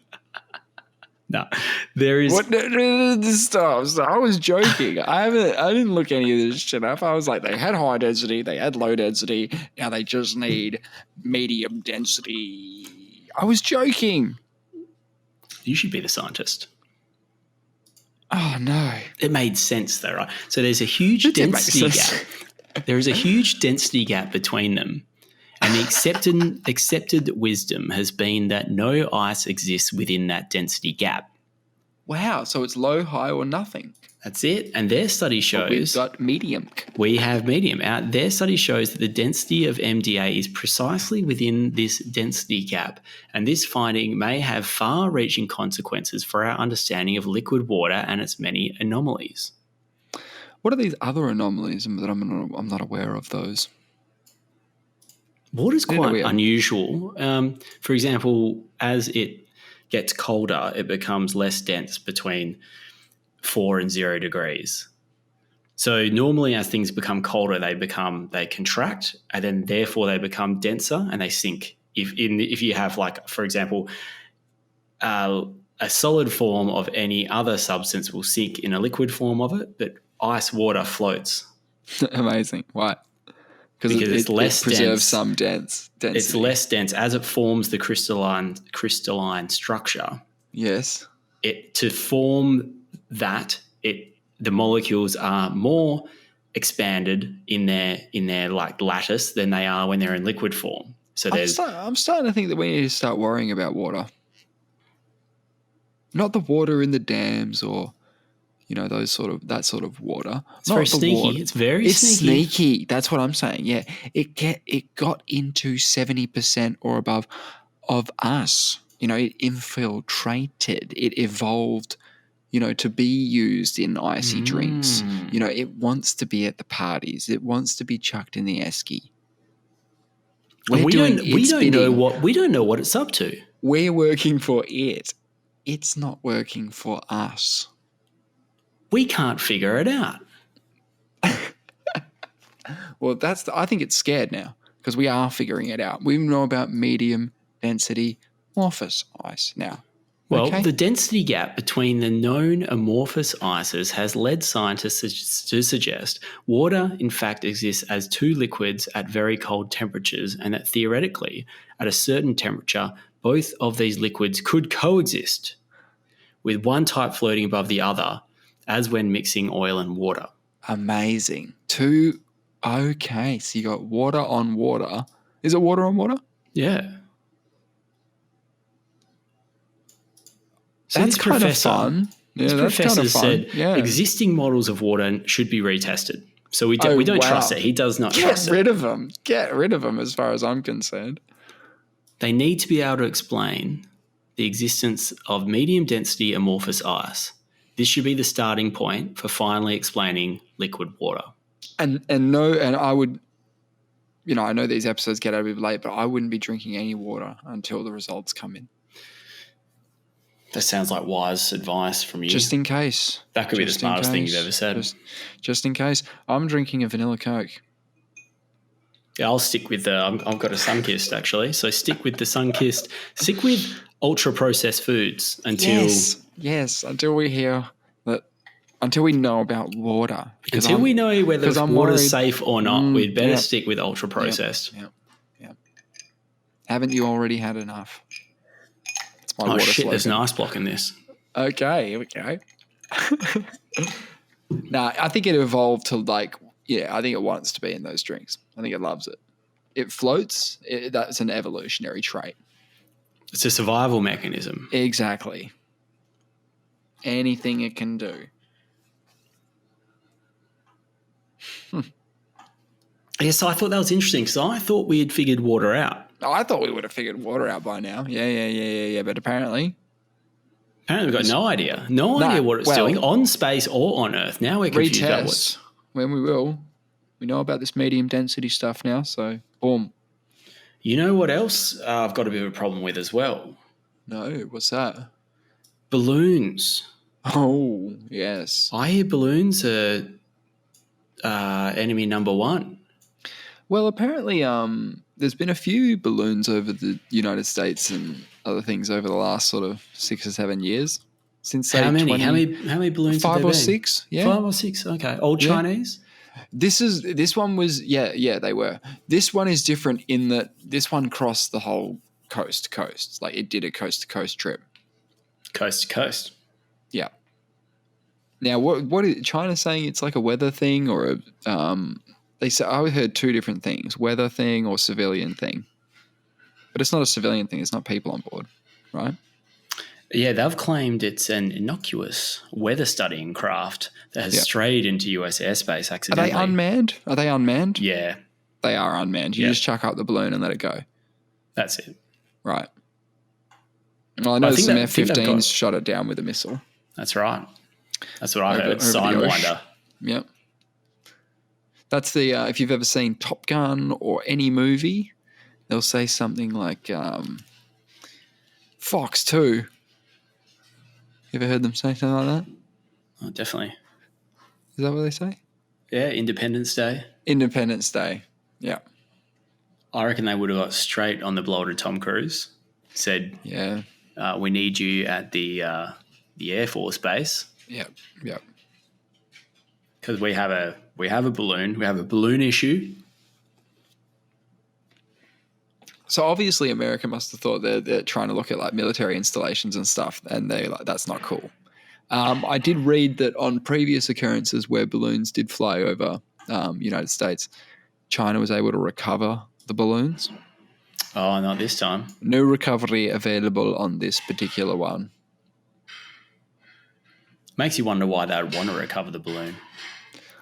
No, there is... What? No, stop. I was joking. I didn't look any of this shit up. I was like, they had high density, they had low density, now they just need medium density. I was joking. You should be the scientist. Oh, no. It made sense though, right? So there's a huge density gap. There is a huge density gap between them. And the accepted wisdom has been that no ice exists within that density gap. Wow. So it's low, high, or nothing. That's it. And their study shows... But we've got medium. We have medium. Their study shows that the density of MDA is precisely within this density gap. And this finding may have far-reaching consequences for our understanding of liquid water and its many anomalies. What are these other anomalies that I'm not aware of those? Water's quite unusual. For example, as it gets colder, it becomes less dense between 4 and 0 degrees. So normally as things become colder, they contract, and then therefore they become denser and they sink. If you have, like, for example, a solid form of any other substance will sink in a liquid form of it, but ice water floats. Amazing. Why? Because it's less dense. It preserves some density. It's less dense as it forms the crystalline structure. Yes. To form that, the molecules are more expanded in their like lattice than they are when they're in liquid form. So I'm starting to think that we need to start worrying about water. Not the water in the dams or that sort of water. It's very sneaky. It's very sneaky. It's sneaky. That's what I'm saying. Yeah. It got into 70% or above of us. It infiltrated. It evolved, to be used in icy drinks. It wants to be at the parties. It wants to be chucked in the esky. We don't know what it's up to. We're working for it. It's not working for us. We can't figure it out. Well, I think it's scared now because we are figuring it out. We know about medium density amorphous ice now. Well, the density gap between the known amorphous ices has led scientists to suggest water, in fact, exists as 2 liquids at very cold temperatures, and that theoretically, at a certain temperature, both of these liquids could coexist, with one type floating above the other, as when mixing oil and water. Amazing. 2 Okay, so you got water on water. Is it water on water? Yeah. So That's this kind of professor, fun. Yeah, this that's kind professor of fun. said Yeah. existing models of water should be retested. So we Oh, don't wow. trust it. He does not Get trust it. rid of them. Get rid of them as far as I'm concerned. They need to be able to explain the existence of medium density amorphous ice. This should be the starting point for finally explaining liquid water. And I would, I know these episodes get out a bit late, but I wouldn't be drinking any water until the results come in. That sounds like wise advice from you. Just in case. That could be the smartest thing you've ever said. Just in case. I'm drinking a vanilla Coke. Yeah, I'll stick with I've got a Sunkist actually. So stick with the Sunkist. Stick with ultra processed foods until until we hear that. Until we know about water. Until we know whether water's safe or not, we'd better Yep. stick with ultra processed. Yep. Haven't you already had enough? It's my Oh water shit! slogan. There's an ice block in this. Okay, here we go. Nah, I think it evolved to I think it wants to be in those drinks. I think it loves it. It floats. That's an evolutionary trait. It's a survival mechanism. Exactly. Anything it can do. Yeah, so I thought that was interesting because I thought we had figured water out. Oh, I thought we would have figured water out by now. Yeah. But apparently we've got no idea. No idea what it's doing on space or on Earth. Now we're confused about what's... when we will. We know about this medium density stuff now, so boom. You know what else I've got a bit of a problem with as well? No, what's that? Balloons. Oh, yes. I hear balloons are enemy number one. Well, apparently there's been a few balloons over the United States and other things over the last sort of 6 or 7 years. Since how many? How many balloons? 5 have there or been? 6? Yeah, 5 or 6. Okay, old Chinese. This one was they were. This one is different in that this one crossed the whole coast to coast. Like it did a coast to coast trip. Coast to coast. Yeah. Now, what is China saying? It's like a weather thing or a they say I heard 2 different things: weather thing or civilian thing. But it's not a civilian thing. It's not people on board, right? Yeah, they've claimed it's an innocuous weather studying craft that has strayed into US airspace accidentally. Are they unmanned? Yeah. They are unmanned. You just chuck up the balloon and let it go. That's it. Right. Well, I know some F-15s shot it down with a missile. That's right. That's what I heard. Sidewinder. Yep. That's the if you've ever seen Top Gun or any movie, they'll say something like Fox 2. You ever heard them say something like that? Oh, definitely. Is that what they say? Yeah, Independence Day. Independence Day. Yeah. I reckon they would have got straight on the blower to Tom Cruise. Said, we need you at the Air Force base. Yep. Because we have a balloon. We have a balloon issue. So obviously America must have thought they're trying to look at like military installations and stuff, and they're like, that's not cool. I did read that on previous occurrences where balloons did fly over United States, China was able to recover the balloons. Oh, not this time. No recovery available on this particular one. Makes you wonder why they would want to recover the balloon.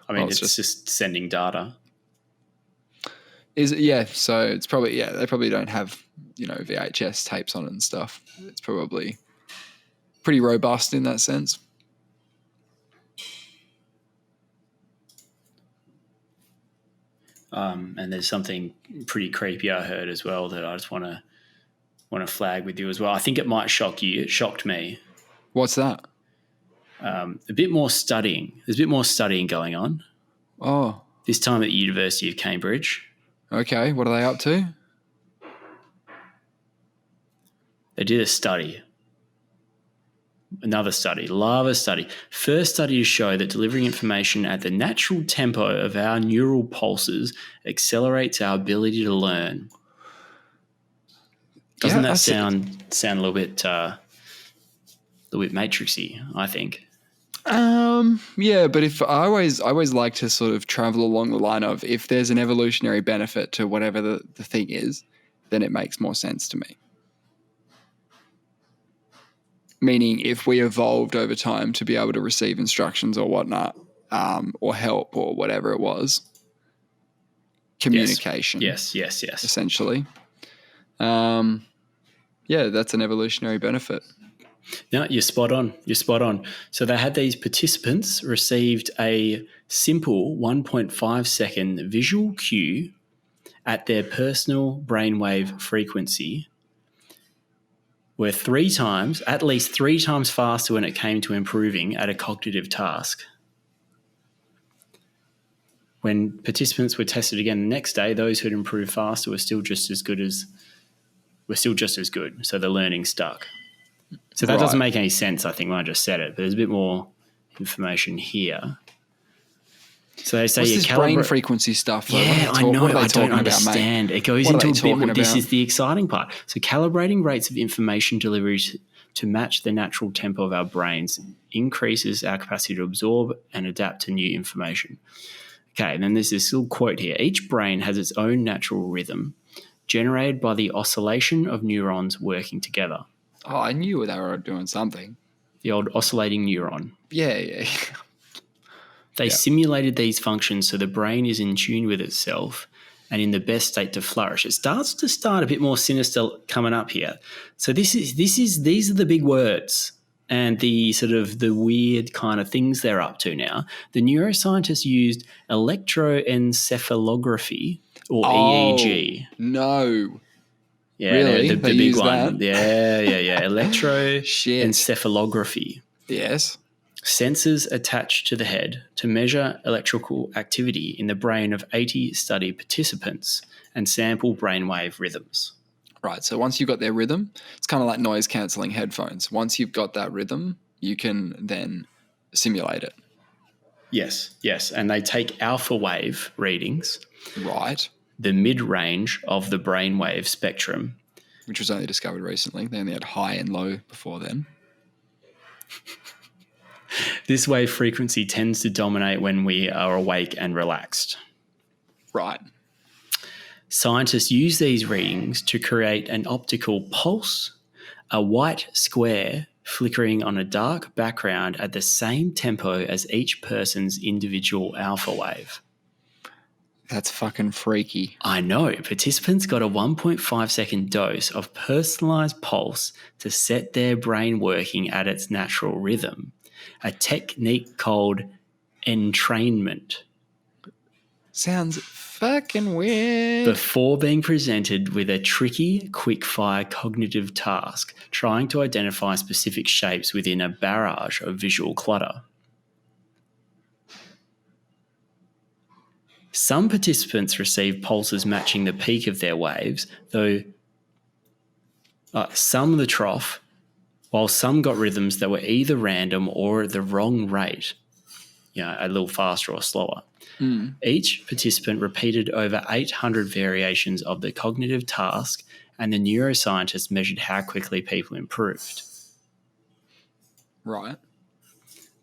I mean, it's just sending data. So it's probably, they probably don't have, VHS tapes on it and stuff. It's probably pretty robust in that sense. And there's something pretty creepy I heard as well that I just want to flag with you as well. I think it might shock you. It shocked me. What's that? A bit more studying. There's a bit more studying going on. Oh. This time at the University of Cambridge. Okay, what are they up to? They did a study. Another study, lava study. First study to show that delivering information at the natural tempo of our neural pulses accelerates our ability to learn. Doesn't that sound a little bit matrixy, I think? Yeah, but if I always like to sort of travel along the line of if there's an evolutionary benefit to whatever the thing is, then it makes more sense to me. Meaning if we evolved over time to be able to receive instructions or whatnot, or help or whatever it was, communication. Yes. Essentially. Yeah, that's an evolutionary benefit. No, you're spot on. So they had these participants received a simple 1.5 second visual cue at their personal brainwave frequency, were at least three times faster when it came to improving at a cognitive task. When participants were tested again the next day, those who had improved faster were still just as good. So the learning stuck. So that doesn't make any sense, I think, when I just said it, but there's a bit more information here. So they say what's this brain frequency stuff? Yeah, I know. I don't understand. It goes into a bit more. This is the exciting part. So calibrating rates of information delivery to match the natural tempo of our brains increases our capacity to absorb and adapt to new information. Okay, and then there's this little quote here. Each brain has its own natural rhythm generated by the oscillation of neurons working together. Oh, I knew they were doing something. The old oscillating neuron. Yeah. They simulated these functions so the brain is in tune with itself and in the best state to flourish. It starts a bit more sinister coming up here. So these are the big words and the sort of the weird kind of things they're up to now. The neuroscientists used electroencephalography or EEG. No. Yeah, really? the big one. That? Yeah. Electroencephalography. Yes. Sensors attached to the head to measure electrical activity in the brain of 80 study participants and sample brainwave rhythms. Right. So once you've got their rhythm, it's kind of like noise cancelling headphones. Once you've got that rhythm, you can then simulate it. Yes. And they take alpha wave readings. Right. The mid-range of the brainwave spectrum. Which was only discovered recently. They only had high and low before then. This wave frequency tends to dominate when we are awake and relaxed. Right. Scientists use these readings to create an optical pulse, a white square flickering on a dark background at the same tempo as each person's individual alpha wave. That's fucking freaky. I know. Participants got a 1.5 second dose of personalized pulse to set their brain working at its natural rhythm, a technique called entrainment. Sounds fucking weird. Before being presented with a tricky, quick-fire cognitive task, trying to identify specific shapes within a barrage of visual clutter. Some participants received pulses matching the peak of their waves, though some the trough, while some got rhythms that were either random or at the wrong rate, a little faster or slower. Each participant repeated over 800 variations of the cognitive task, and the neuroscientists measured how quickly people improved. Right.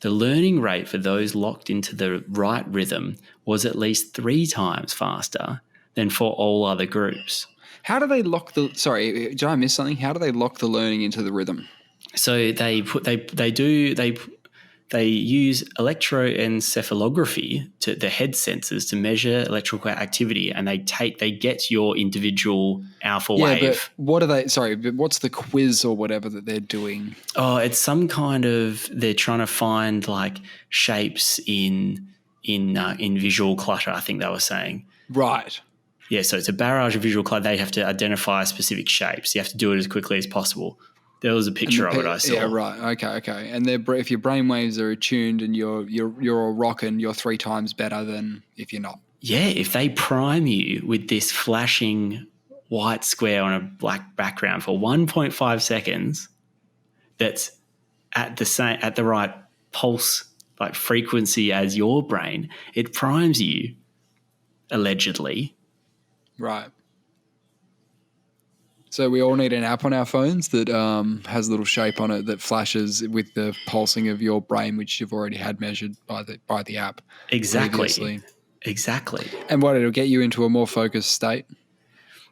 The learning rate for those locked into the right rhythm was at least 3 times faster than for all other groups. How do they lock sorry, did I miss something? How do they lock the learning into the rhythm? So they use electroencephalography to the head sensors to measure electrical activity, and they get your individual alpha wave. But what are they? Sorry, but what's the quiz or whatever that they're doing? Oh, it's some kind of, they're trying to find like shapes in visual clutter, I think they were saying. Right. Yeah, so it's a barrage of visual clutter. They have to identify specific shapes. You have to do it as quickly as possible. There was a picture of it I saw. Yeah, right. Okay. And if your brainwaves are attuned and you're all rocking, you're 3 times better than if you're not. Yeah, if they prime you with this flashing white square on a black background for 1.5 seconds, that's at the right pulse, like frequency as your brain, it primes you, allegedly. Right. So we all need an app on our phones that has a little shape on it that flashes with the pulsing of your brain, which you've already had measured by the app previously. Exactly. And what, it'll get you into a more focused state?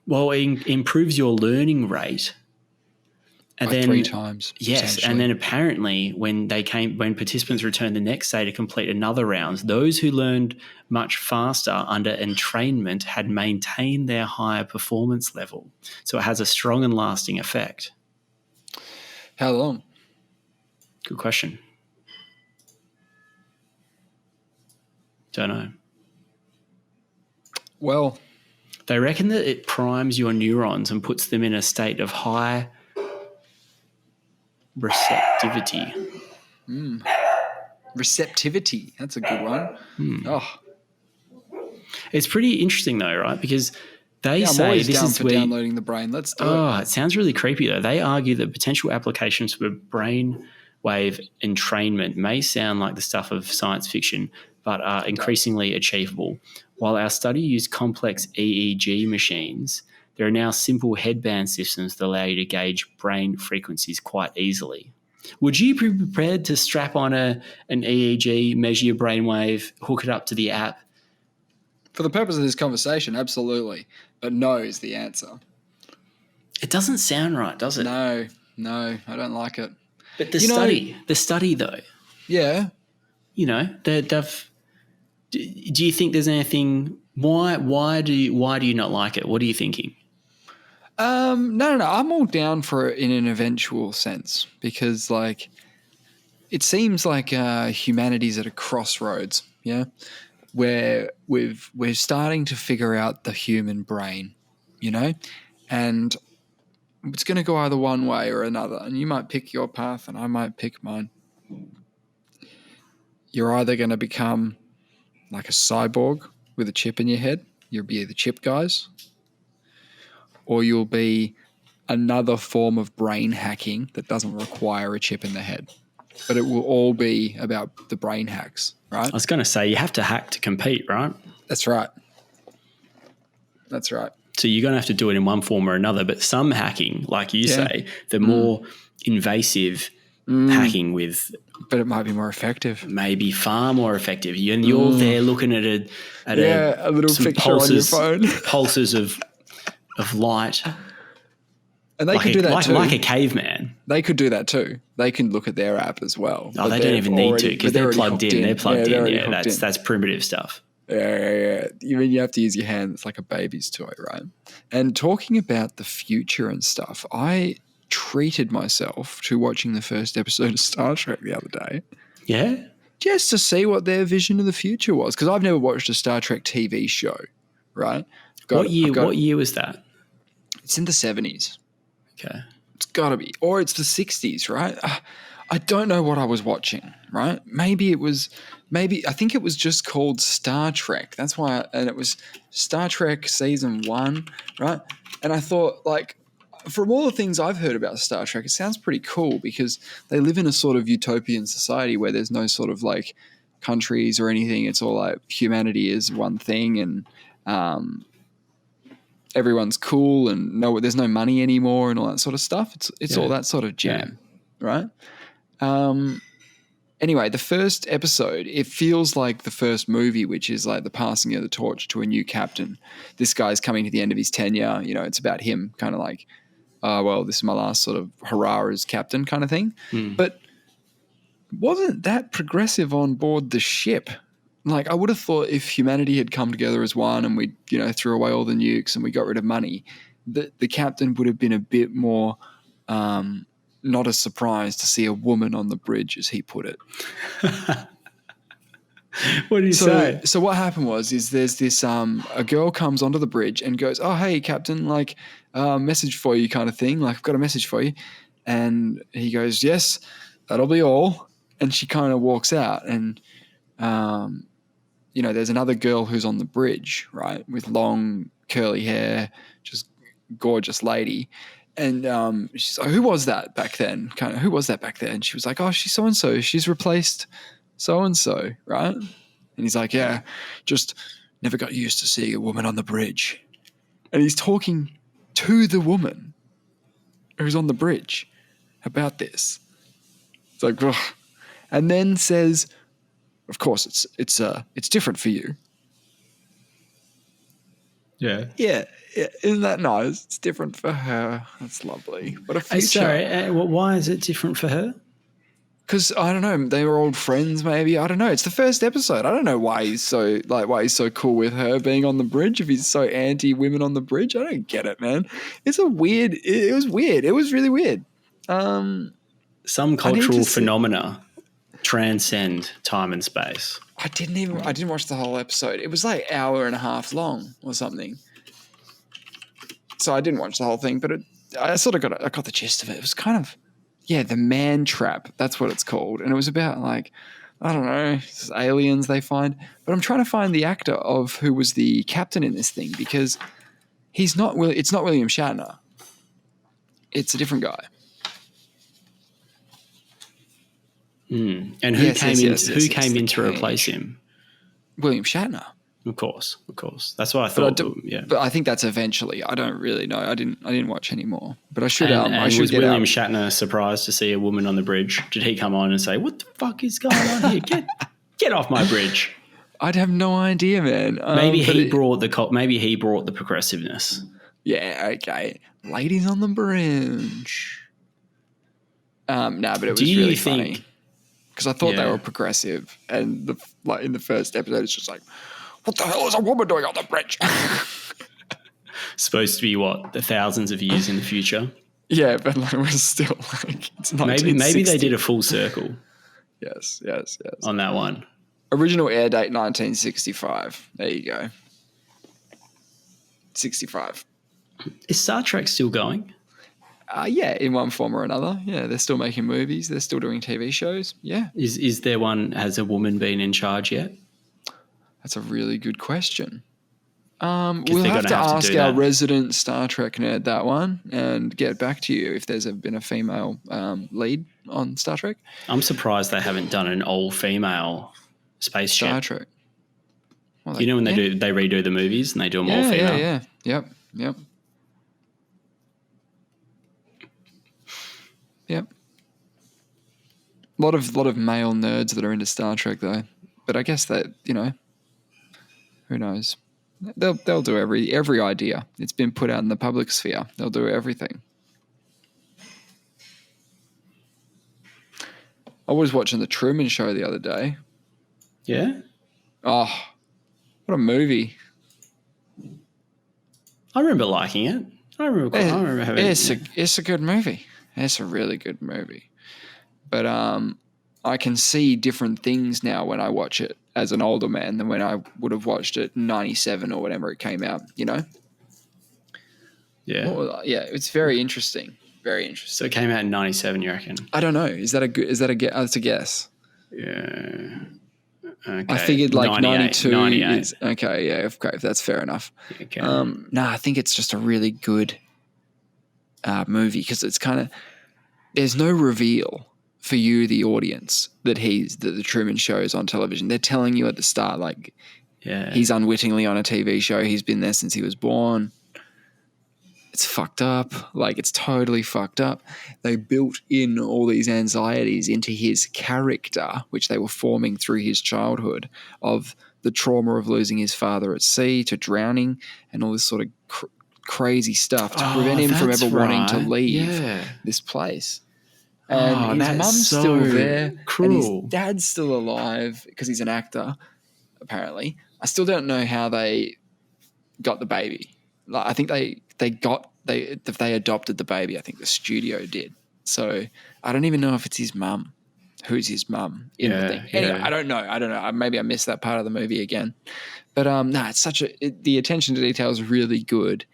Well, it improves your learning rate. And by then 3 times. Yes, and then apparently when participants returned the next day to complete another round, those who learned much faster under entrainment had maintained their higher performance level. So it has a strong and lasting effect. How long? Good question. Don't know. Well, they reckon that it primes your neurons and puts them in a state of high receptivity. Receptivity. That's a good one. Oh, it's pretty interesting though, right? Because they I'm say always this down is for where downloading the brain. Let's do it. Oh, it sounds really creepy though. They argue that potential applications for brain wave entrainment may sound like the stuff of science fiction, but are increasingly achievable. While our study used complex EEG machines, there are now simple headband systems that allow you to gauge brain frequencies quite easily. Would you be prepared to strap on an EEG, measure your brainwave, hook it up to the app? For the purpose of this conversation, absolutely. But no is the answer. It doesn't sound right, does it? No, I don't like it. But the study though. Yeah. You know, do you think there's anything? Why do you not like it? What are you thinking? No. I'm all down for it in an eventual sense because, like, it seems like humanity's at a crossroads. Yeah, where we're starting to figure out the human brain, you know, and it's going to go either one way or another. And you might pick your path, and I might pick mine. You're either going to become like a cyborg with a chip in your head. You'll be the chip guys. Or you'll be another form of brain hacking that doesn't require a chip in the head. But it will all be about the brain hacks, right? I was going to say, you have to hack to compete, right? That's right. So you're going to have to do it in one form or another. But some hacking, like you say, the more invasive hacking with... But it might be more effective. Maybe far more effective. And you're there looking at a little picture on your phone. Pulses of light. And they could do that too. Like a caveman. They could do that too. They can look at their app as well. Oh, they don't even need to because they're plugged in. They're plugged in. Yeah, that's primitive stuff. Yeah. You have to use your hand. It's like a baby's toy, right? And talking about the future and stuff, I treated myself to watching the first episode of Star Trek the other day. Yeah? Just to see what their vision of the future was. Because I've never watched a Star Trek TV show, right? What year was that? It's in the 70s. Okay. It's got to be. Or it's the 60s, right? I don't know what I was watching, right? I think it was just called Star Trek. That's why, and it was Star Trek Season 1, right? And I thought, like, from all the things I've heard about Star Trek, it sounds pretty cool because they live in a sort of utopian society where there's no sort of, like, countries or anything. It's all like humanity is one thing and everyone's cool and there's no money anymore and all that sort of stuff. It's all that sort of jam, right? Anyway, the first episode, it feels like the first movie, which is like the passing of the torch to a new captain. This guy's coming to the end of his tenure. You know, it's about him kind of like, this is my last sort of hurrah as captain kind of thing. But wasn't that progressive on board the ship? Like, I would have thought if humanity had come together as one and we, threw away all the nukes and we got rid of money, that the captain would have been a bit more not as surprised to see a woman on the bridge, as he put it. What did he say? So what happened is there's this a girl comes onto the bridge and goes, "Oh, hey, Captain, like message for you," kind of thing. Like, I've got a message for you, and he goes, "Yes, that'll be all." And she kind of walks out, and there's another girl who's on the bridge, right, with long curly hair, just gorgeous lady. And she's like, "Who was that back then? Who was that back then?" She was like, "Oh, she's so-and-so. She's replaced so-and-so," right? And he's like, "Yeah, just never got used to seeing a woman on the bridge." And he's talking to the woman, who's on the bridge about this. It's like, ugh. And then says, of course, it's different for you. Yeah. Yeah, isn't that nice? It's different for her. That's lovely. What a future. Sorry, why is it different for her? Because I don't know, they were old friends. Maybe I don't know. It's the first episode. I don't know why he's so cool with her being on the bridge. If he's so anti women on the bridge, I don't get it, man. It's a weird. It was weird. It was really weird. Some cultural phenomena transcend time and space. I didn't watch the whole episode. It was like an hour and a half long or something. So I didn't watch the whole thing, but I sort of got the gist of it. It was kind of, the man trap. That's what it's called. And it was about like, I don't know, aliens they find. But I'm trying to find the actor of who was the captain in this thing because it's not William Shatner. It's a different guy. And who came in to replace him? William Shatner. Of course. That's what I thought. But I think that's eventually. I don't really know. I didn't watch anymore. But I should. Was William Shatner surprised to see a woman on the bridge? Did he come on and say, "What the fuck is going on here? Get off my bridge"? I'd have no idea, man. Maybe he brought the progressiveness. Yeah. Okay. Ladies on the bridge. But it was really funny. Because I thought they were progressive, and in the first episode, it's just like, what the hell is a woman doing on the bridge? Supposed to be the thousands of years in the future. Yeah, but we're still it's not. Maybe they did a full circle. Yes. On that one. Original air date 1965. There you go. 65. Is Star Trek still going? In one form or another. Yeah, they're still making movies. They're still doing TV shows. Yeah. Is there one, has a woman been in charge yet? That's a really good question. We'll have to ask our resident Star Trek nerd that one and get back to you if there's been a female lead on Star Trek. I'm surprised they haven't done an all-female space Star ship. Trek. Well, when they redo the movies and they do them all female? Yeah. Yep. A lot of male nerds that are into Star Trek though, but I guess that who knows? They'll do every idea. It's been put out in the public sphere. They'll do everything. I was watching the Truman Show the other day. Yeah. Oh, what a movie! I remember liking it. I remember having it. It's a good movie. It's a really good movie. But I can see different things now when I watch it as an older man than when I would have watched it in 97 or whenever it came out, Yeah. Well, it's very interesting. Very interesting. So it came out in 97, you reckon? I don't know. Is that a guess? Yeah. Okay. I figured like 92 98. is okay. Yeah, if that's fair enough. Okay. I think it's just a really good movie because it's kind of there's no reveal for you, the audience, that the Truman Show is on television. They're telling you at the start, like, he's unwittingly on a TV show. He's been there since he was born. It's fucked up. Like, it's totally fucked up. They built in all these anxieties into his character, which they were forming through his childhood, of the trauma of losing his father at sea to drowning and all this sort of crazy stuff to prevent him from ever wanting to leave this place. And his mum's still there. Cruel. And his dad's still alive because he's an actor, apparently. I still don't know how they got the baby. Like, I think they adopted the baby. I think the studio did. So I don't even know if it's his mum. Who's his mum in the thing? Anyway, I don't know. Maybe I missed that part of the movie again. But it's the attention to detail is really good.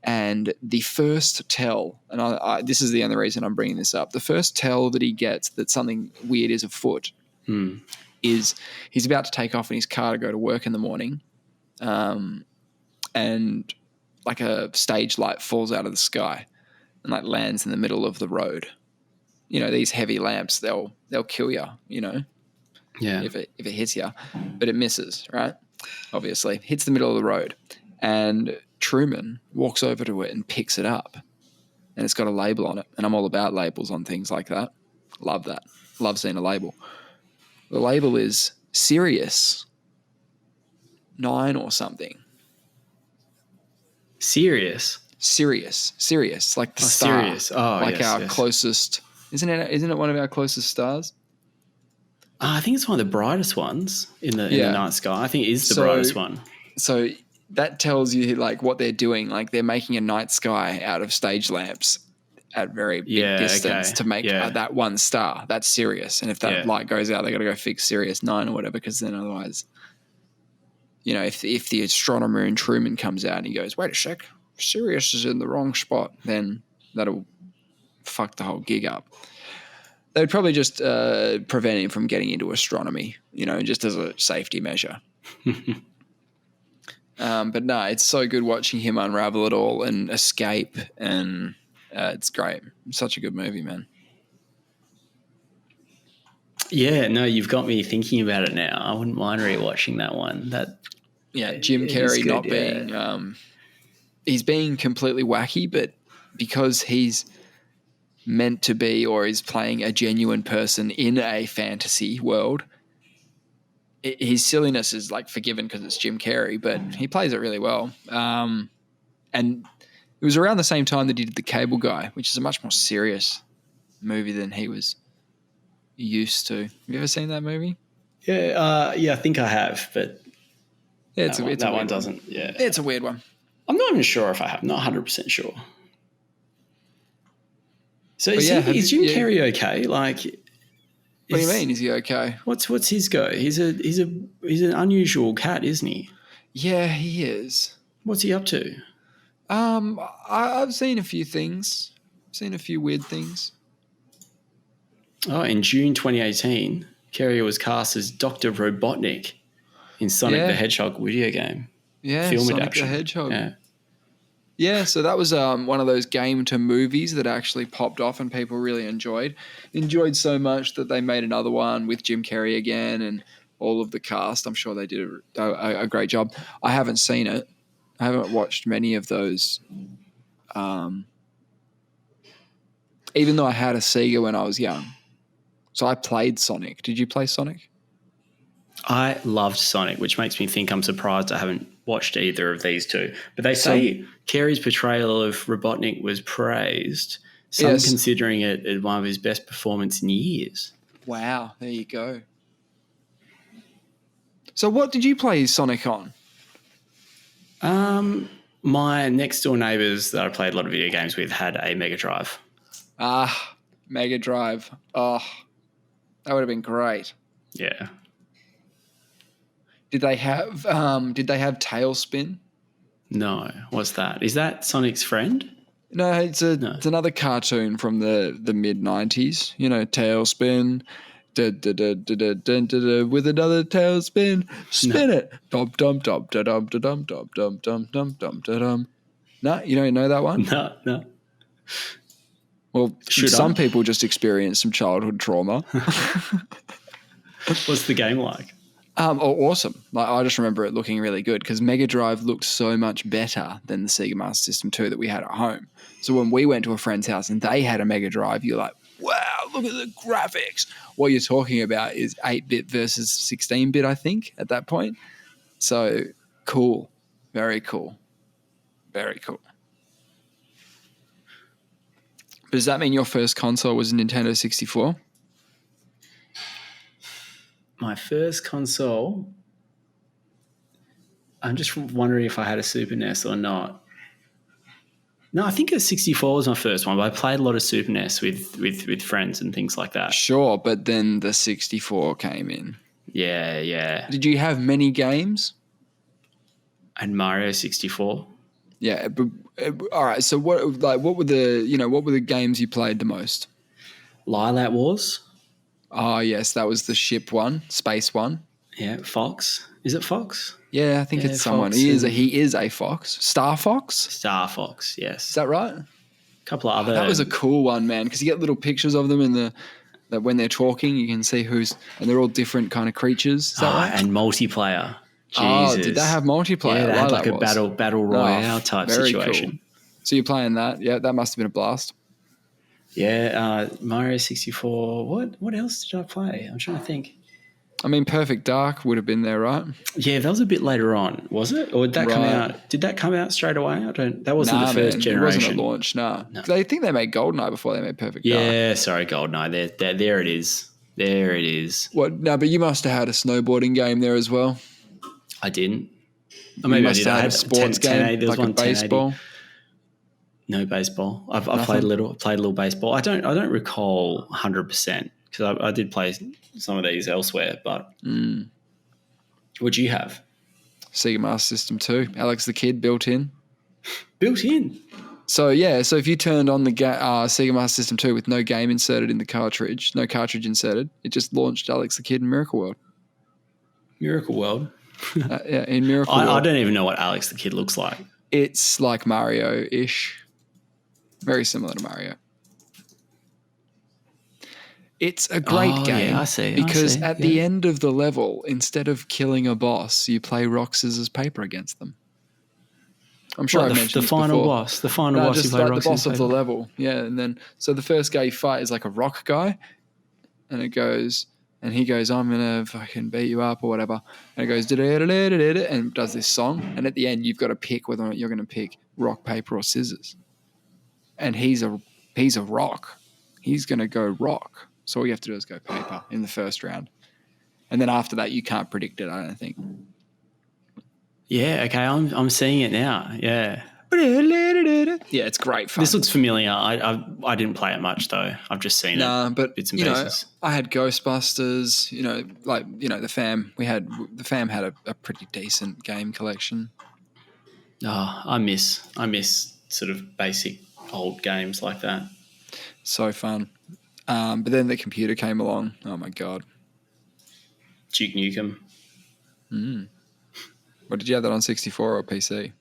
And the first tell, and this is the only reason I'm bringing this up, the first tell that he gets that something weird is afoot is he's about to take off in his car to go to work in the morning, and like a stage light falls out of the sky and like lands in the middle of the road. These heavy lamps, they'll kill you, if it hits you, but it misses, right? Obviously, hits the middle of the road, and Truman walks over to it and picks it up and it's got a label on it. And I'm all about labels on things like that. Love that. Love seeing a label. The label is Sirius 9 or something. Sirius, like the star. Sirius. Oh, like yes, our yes. closest. Isn't it one of our closest stars? I think it's one of the brightest ones in the night sky. I think it is the brightest one. So that tells you like what they're doing. Like they're making a night sky out of stage lamps at very big distance to make that one star. That's Sirius. And if that light goes out, they got to go fix Sirius 9 or whatever, because then otherwise, if the astronomer in Truman comes out and he goes, wait a sec, Sirius is in the wrong spot, then that'll fuck the whole gig up. They would probably just prevent him from getting into astronomy, just as a safety measure. But no, it's so good watching him unravel it all and escape, and it's great. Such a good movie, man. Yeah, no, you've got me thinking about it now. I wouldn't mind rewatching that one. Jim Carrey not being he's being completely wacky, but because he's meant to be or is playing a genuine person in a fantasy world, his silliness is like forgiven because it's Jim Carrey, but he plays it really well. And it was around the same time that he did The Cable Guy, which is a much more serious movie than he was used to. Have you ever seen that movie? Yeah, I think I have, but it's that one doesn't. Yeah, it's a weird one. I'm not even sure if I have. Not 100% sure. So is Jim Carrey okay? Like, what do you mean? Is he okay? What's his go? He's an unusual cat, isn't he? Yeah, he is. What's he up to? I've seen a few things. I've seen a few weird things. Oh, in June 2018, Carrey was cast as Dr. Robotnik in Sonic the Hedgehog video game. Yeah, film Sonic adaptation. the Hedgehog. Yeah, so that was one of those game to movies that actually popped off and people really enjoyed. Enjoyed so much that they made another one with Jim Carrey again and all of the cast. I'm sure they did a great job. I haven't seen it. I haven't watched many of those. Even though I had a Sega when I was young. So I played Sonic. Did you play Sonic? I loved Sonic, which makes me think I'm surprised I haven't watched either of these two. But they say Carrey's portrayal of Robotnik was praised, some considering it as one of his best performances in years. Wow, there you go. So what did you play Sonic on? My next door neighbours that I played a lot of video games with had a Mega Drive. Mega Drive. Oh, that would have been great. Yeah. Did they have Tailspin? No. What's that? Is that Sonic's friend? No, it's another cartoon from the mid-90s. Tailspin. With another tailspin, spin it. Dum dum dum dum dum dum dum dum dum dum dum dum. No, you don't know that one? No. Well, some people just experience some childhood trauma. What's the game like? Awesome. Like, I just remember it looking really good because Mega Drive looked so much better than the Sega Master System 2 that we had at home. So when we went to a friend's house and they had a Mega Drive, you're like, wow, look at the graphics. What you're talking about is 8-bit versus 16-bit, I think, at that point. So cool. Very cool. Very cool. But does that mean your first console was a Nintendo 64? My first console, I'm just wondering if I had a Super NES or not. No, I think a 64 was my first one, but I played a lot of Super NES with friends and things like that. Sure, but then the 64 came in. Yeah. Did you have many games? And Mario 64. Yeah, but all right. So what were the games you played the most? Lilac Wars. Oh yes, that was the ship one, space one. Yeah, Fox. Is it Fox? Yeah, I think it's someone. He is a fox. Star Fox? Star Fox, yes. Is that right? A couple of other. That was a cool one, man, because you get little pictures of them that when they're talking, you can see and they're all different kind of creatures. Is that right? And multiplayer. Jesus. Oh, did they have multiplayer? Yeah, they had like a battle royale type situation. Cool. So you're playing that? Yeah, that must have been a blast. Yeah, Mario 64. What else did I play? I'm trying to think. I mean, Perfect Dark would have been there, right? Yeah, that was a bit later on, was it? Or did that come out? Did that come out straight away? That wasn't the first generation. It wasn't at launch. No. I think they made GoldenEye before they made Perfect Dark. Yeah, sorry, GoldenEye. There it is. There it is. What? No, but you must have had a snowboarding game there as well. I didn't. Or maybe I did. I had a sports game, like a baseball. No baseball. I've played a little baseball. I don't recall 100% because I did play some of these elsewhere. But what'd you have? Sega Master System 2. Alex the Kid built in. Built in. So yeah, so if you turned on the Sega Master System 2 with no game inserted in the cartridge, no cartridge inserted, it just launched Alex the Kid in Miracle World. Miracle World. Yeah, in Miracle World. I don't even know what Alex the Kid looks like. It's like Mario-ish. Very similar to Mario. It's a great game. Yeah, I see. Because at the end of the level, instead of killing a boss, you play rock, scissors, paper against them. I'm sure I mentioned the final boss. The final boss. Just like the boss of the level. Yeah, and then so the first guy you fight is like a rock guy, and he goes, I'm gonna fucking beat you up or whatever, and it goes and does this song, and at the end you've got to pick whether or not you're going to pick rock, paper, or scissors. And he's a rock. He's going to go rock. So all you have to do is go paper in the first round. And then after that, you can't predict it, I don't think. Yeah, okay, I'm seeing it now. Yeah. Yeah, it's great fun. This looks familiar. I didn't play it much though. I've just seen it. But bits and pieces. I had Ghostbusters. The fam had a pretty decent game collection. Oh, I miss sort of basic old games like that. So fun. But then the computer came along. Oh my God. Duke Nukem. What did you have that on 64 or PC?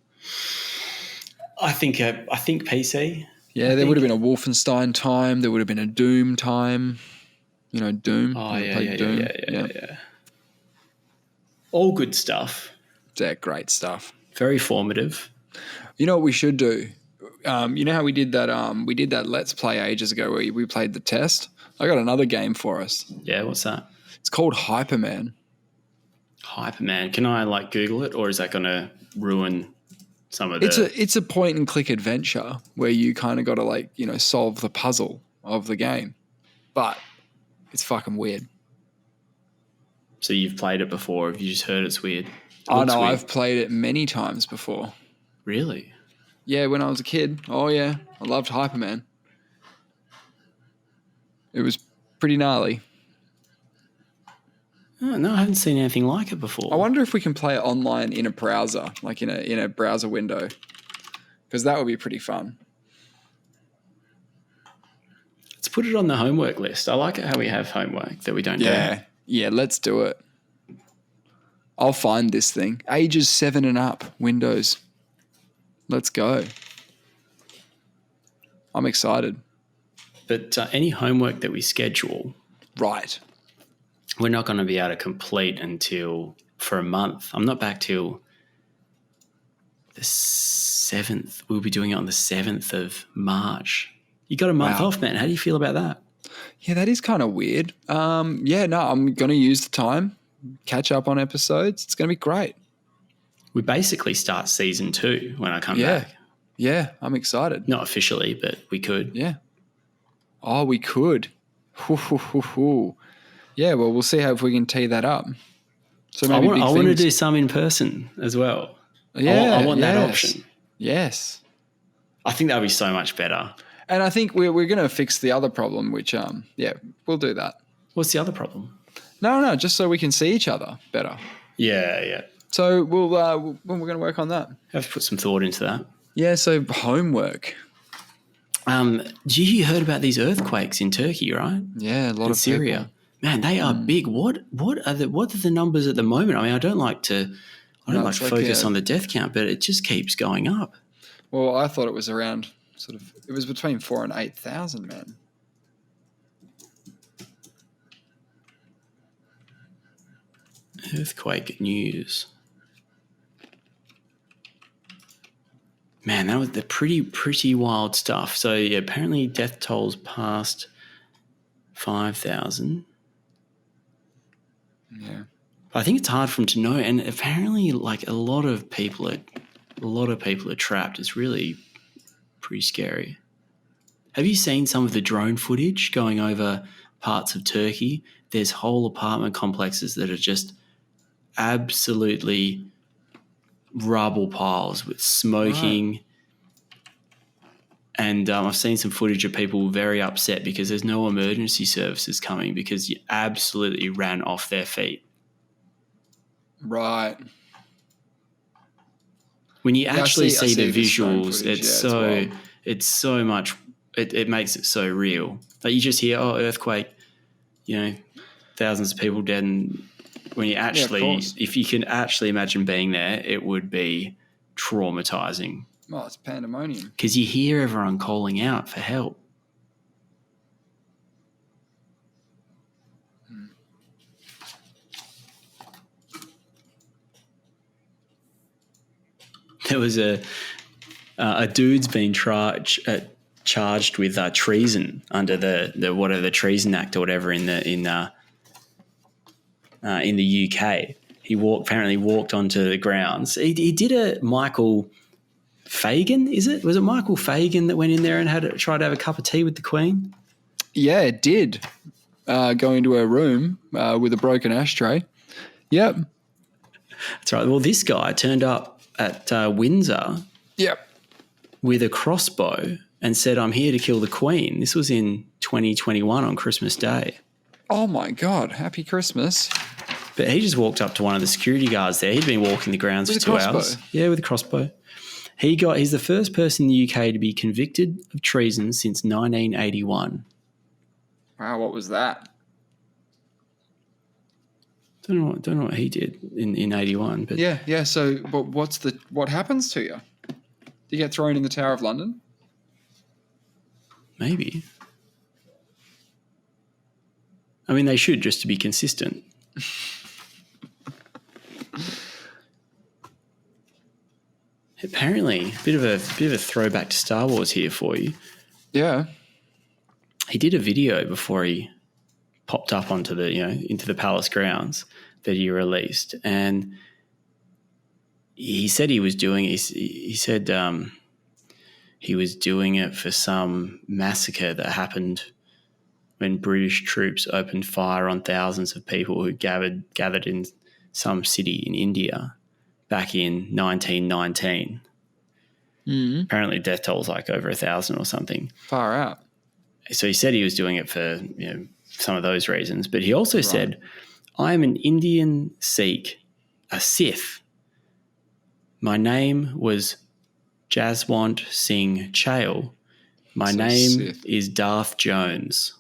I think PC. Yeah, there would have been a Wolfenstein time. There would have been a Doom time. Doom. Oh, yeah. All good stuff. Yeah, great stuff. Very formative. You know what we should do? You know how we did that? We did that Let's Play ages ago where we played the test. I got another game for us. Yeah, what's that? It's called Hyperman. Hyperman. Can I Google it, or is that going to ruin some of the? It's a point and click adventure where you kind of got to solve the puzzle of the game, but it's fucking weird. So you've played it before? Have you just heard it's weird? Oh no, I've played it many times before. Really? Yeah, when I was a kid. Oh yeah, I loved Hyperman. It was pretty gnarly. Oh, no, I haven't seen anything like it before. I wonder if we can play it online in a browser, like in a browser window, because that would be pretty fun. Let's put it on the homework list. I like it how we have homework that we don't do. Yeah, let's do it. I'll find this thing. Ages 7 and up, Windows. Let's go. I'm excited. But any homework that we schedule, right, we're not going to be able to complete until for a month. I'm not back till the 7th. We'll be doing it on the 7th of March. You got a month off, man. How do you feel about that? Yeah, that is kind of weird. I'm going to use the time, catch up on episodes. It's going to be great. We basically start season 2 when I come back. Yeah, I'm excited. Not officially, but we could. Yeah. Oh, we could. Yeah, well, we'll see if we can tee that up. So maybe I want to do some in person as well. Yeah, I want that option. Yes. I think that would be so much better. And I think we're going to fix the other problem, which, we'll do that. What's the other problem? No, just so we can see each other better. Yeah. So we're going to work on that. Have to put some thought into that. Yeah, so homework. You heard about these earthquakes in Turkey, right? Yeah, a lot of Syria. People. Man, they are big. What are the numbers at the moment? I mean, I don't like to focus on the death count, but it just keeps going up. Well, I thought it was around it was between 4,000 and 8,000, man. Earthquake news. Man, that was the pretty wild stuff. So, yeah, apparently death tolls past 5,000. Yeah. I think it's hard for them to know. And apparently, like, a lot of people are trapped. It's really pretty scary. Have you seen some of the drone footage going over parts of Turkey? There's whole apartment complexes that are just absolutely rubble piles with smoking. Right. And I've seen some footage of people very upset because there's no emergency services coming because you absolutely ran off their feet. Right. When you actually see the visuals, it's so much. It makes it so real. Like you just hear, earthquake, thousands of people dead. And when you actually, if you can actually imagine being there, it would be traumatizing. Oh, it's pandemonium. Because you hear everyone calling out for help. There was a dude's been charged with treason under the Treason Act or whatever in the UK. He apparently walked onto the grounds. He did a Michael Fagan, is it? Was it Michael Fagan that went in there and tried to have a cup of tea with the Queen? Yeah, it did. Go into her room with a broken ashtray. Yep. That's right. Well, this guy turned up at Windsor. Yep. With a crossbow and said, "I'm here to kill the Queen." This was in 2021 on Christmas Day. Oh, my God. Happy Christmas. But he just walked up to one of the security guards there. He'd been walking the grounds for 2 hours. Yeah, with a crossbow. He's the first person in the UK to be convicted of treason since 1981. Wow, what was that? Don't know what he did in 81. But yeah. So, but what happens to you? Do you get thrown in the Tower of London? Maybe. I mean, they should, just to be consistent. Apparently, a bit of a throwback to Star Wars here for you. Yeah. He did a video before he popped up onto the into the palace grounds that he released, and he said he was doing. He said he was doing it for some massacre that happened when British troops opened fire on thousands of people who gathered in some city in India back in 1919. Mm-hmm. Apparently death toll was like over 1,000 or something. Far out. So he said he was doing it for some of those reasons. But he also said, "I am an Indian Sikh, a Sith. My name was Jaswant Singh Chale. My name Sith. is Darth Jones."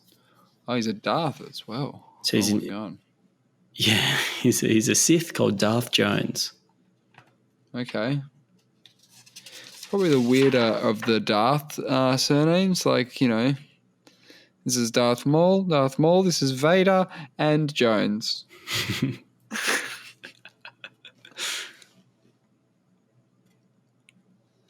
Oh, he's a Darth as well. So he's a Sith called Darth Jones. Okay. Probably the weirder of the Darth surnames. Like, this is Darth Maul, this is Vader, and Jones.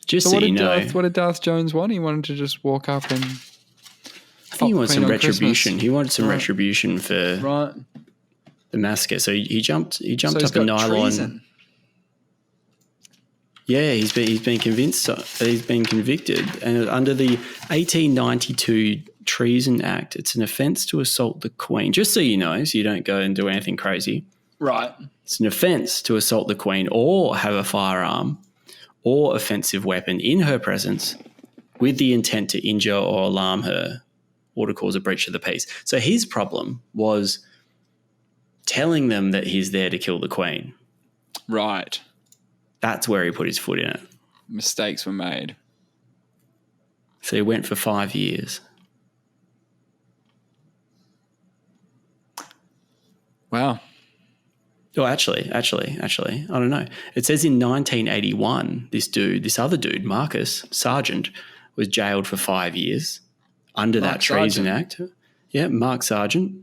Just so you know. What did Darth Jones want? He wanted to just walk up and... I think he wanted some retribution. Christmas. He wanted some retribution for the massacre. So he jumped up a nylon. Treason. Yeah, he's been convicted, and under the 1892 Treason Act, it's an offence to assault the Queen. Just so you know, so you don't go and do anything crazy. Right. It's an offence to assault the Queen or have a firearm or offensive weapon in her presence with the intent to injure or alarm her or to cause a breach of the peace. So his problem was telling them that he's there to kill the Queen. Right. That's where he put his foot in it. Mistakes were made. So he went for 5 years. Wow. Oh, actually, I don't know. It says in 1981, this other dude, Marcus Sargent, was jailed for 5 years under that Treason Act. Yeah, Mark Sargent.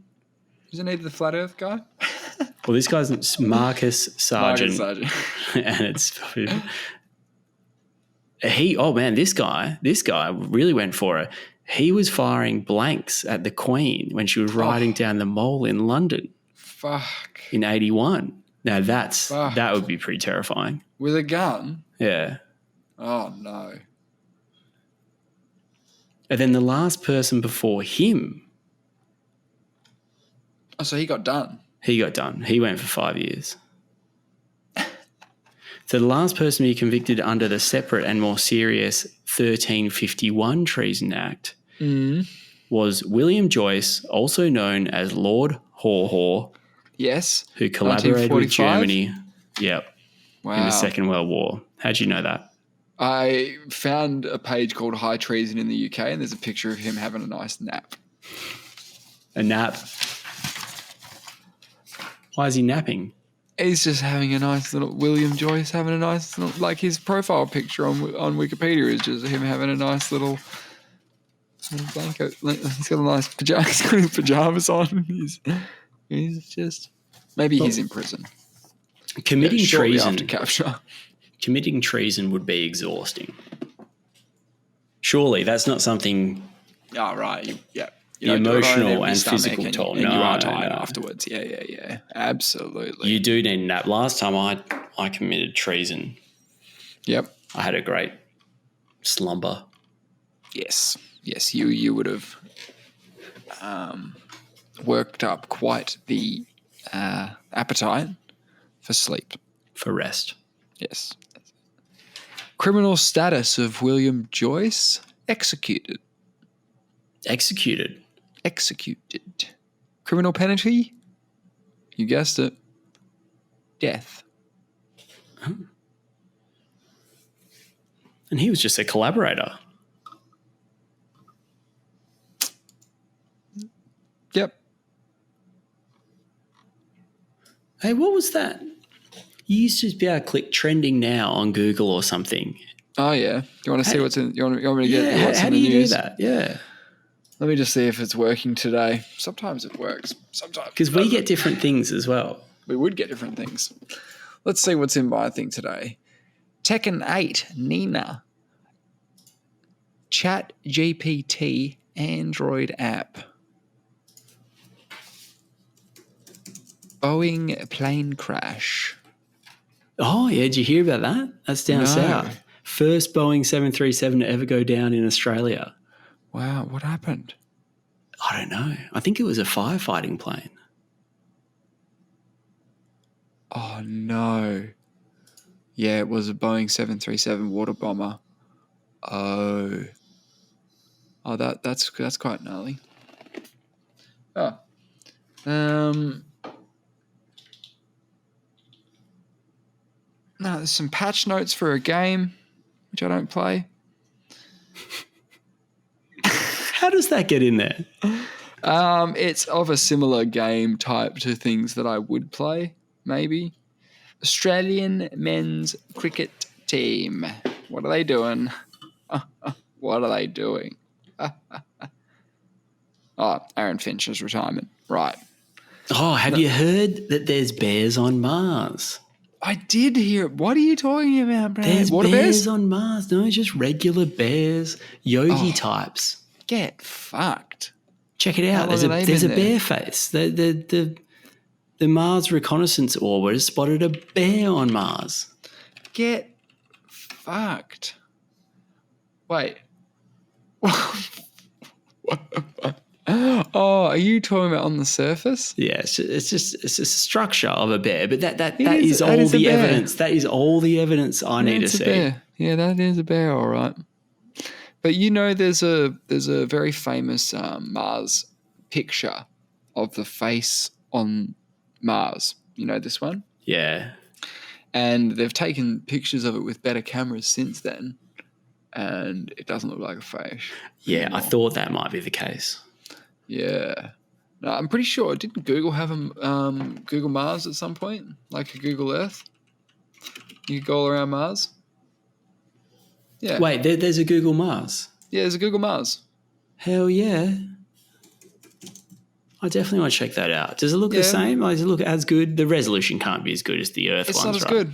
Isn't he the Flat Earth guy? Well, this guy's Marcus Sargent. And it's This guy really went for it. He was firing blanks at the Queen when she was riding down the Mole in London. Fuck. In 81. Now that would be pretty terrifying. With a gun? Yeah. Oh, no. And then the last person before him. Oh, so he got done. He got done. He went for 5 years. So the last person to be convicted under the separate and more serious 1351 Treason Act was William Joyce, also known as Lord Haw Haw. Yes. Who collaborated with Germany. Yep. Wow. In the Second World War. How'd you know that? I found a page called High Treason in the UK, and there's a picture of him having a nice nap. A nap? Why is he napping? He's just having a nice little William Joyce having a nice little, like his profile picture on Wikipedia is just him having a nice little blanket. He's got a nice pajamas on. He's just he's in prison. Committing treason after capture. Committing treason would be exhausting. Surely that's not something. Oh right, yeah. The emotional and physical toll. And you are tired afterwards. Yeah. Absolutely. You do need a nap. Last time I committed treason. Yep. I had a great slumber. Yes. You would have worked up quite the appetite for sleep. For rest. Yes. Criminal status of William Joyce executed. Executed. Criminal penalty? You guessed it. Death. Oh. And he was just a collaborator. Yep. Hey, what was that? You used to be able to click trending now on Google or something. Oh, yeah. You want to see what's in? You want me to get what's how in do the you news? do that? Yeah. Let me just see if it's working today. Sometimes it works. Sometimes. Because we get different things as well. We would get different things. Let's see what's in my thing today. Tekken 8, Nina. Chat GPT Android app. Boeing plane crash. Oh, yeah. Did you hear about that? That's down No. south. First Boeing 737 to ever go down in Australia. Wow, what happened? I don't know. I think it was a firefighting plane. Oh, no. Yeah, it was a Boeing 737 water bomber. Oh, that's quite gnarly. Oh. No, there's some patch notes for a game, which I don't play. How does that get in there? It's of a similar game type to things that I would play, maybe. Australian men's cricket team. What are they doing? What are they doing? Aaron Finch's retirement. Right. Oh, have you heard that there's bears on Mars? I did hear. What are you talking about, Brad? There's Water bears on Mars. No, just regular bears, yogi Oh. types. Get fucked. Check it out. How long have they There's a been there? bear face. The Mars Reconnaissance Orbiter has spotted a bear on Mars. Get fucked. Wait. Oh, are you talking about on the surface? Yeah, it's just a structure of a bear, but that It is that all is a the bear. evidence. That is all the evidence I need to It's a see. bear. Yeah, that is a bear, all right. But you know, there's a very famous Mars picture of the face on Mars. You know this one? Yeah. And they've taken pictures of it with better cameras since then, and it doesn't look like a face. Yeah, anymore. I thought that might be the case. Yeah. No, I'm pretty sure. Didn't Google have a Google Mars at some point? Like a Google Earth? You could go all around Mars? Yeah. Wait, there's a Google Mars. Yeah, there's a Google Mars. Hell yeah. I definitely want to check that out. Does it look Yeah. the same? Like, does it look as good? The resolution can't be as good as the Earth It's ones, not as right? good.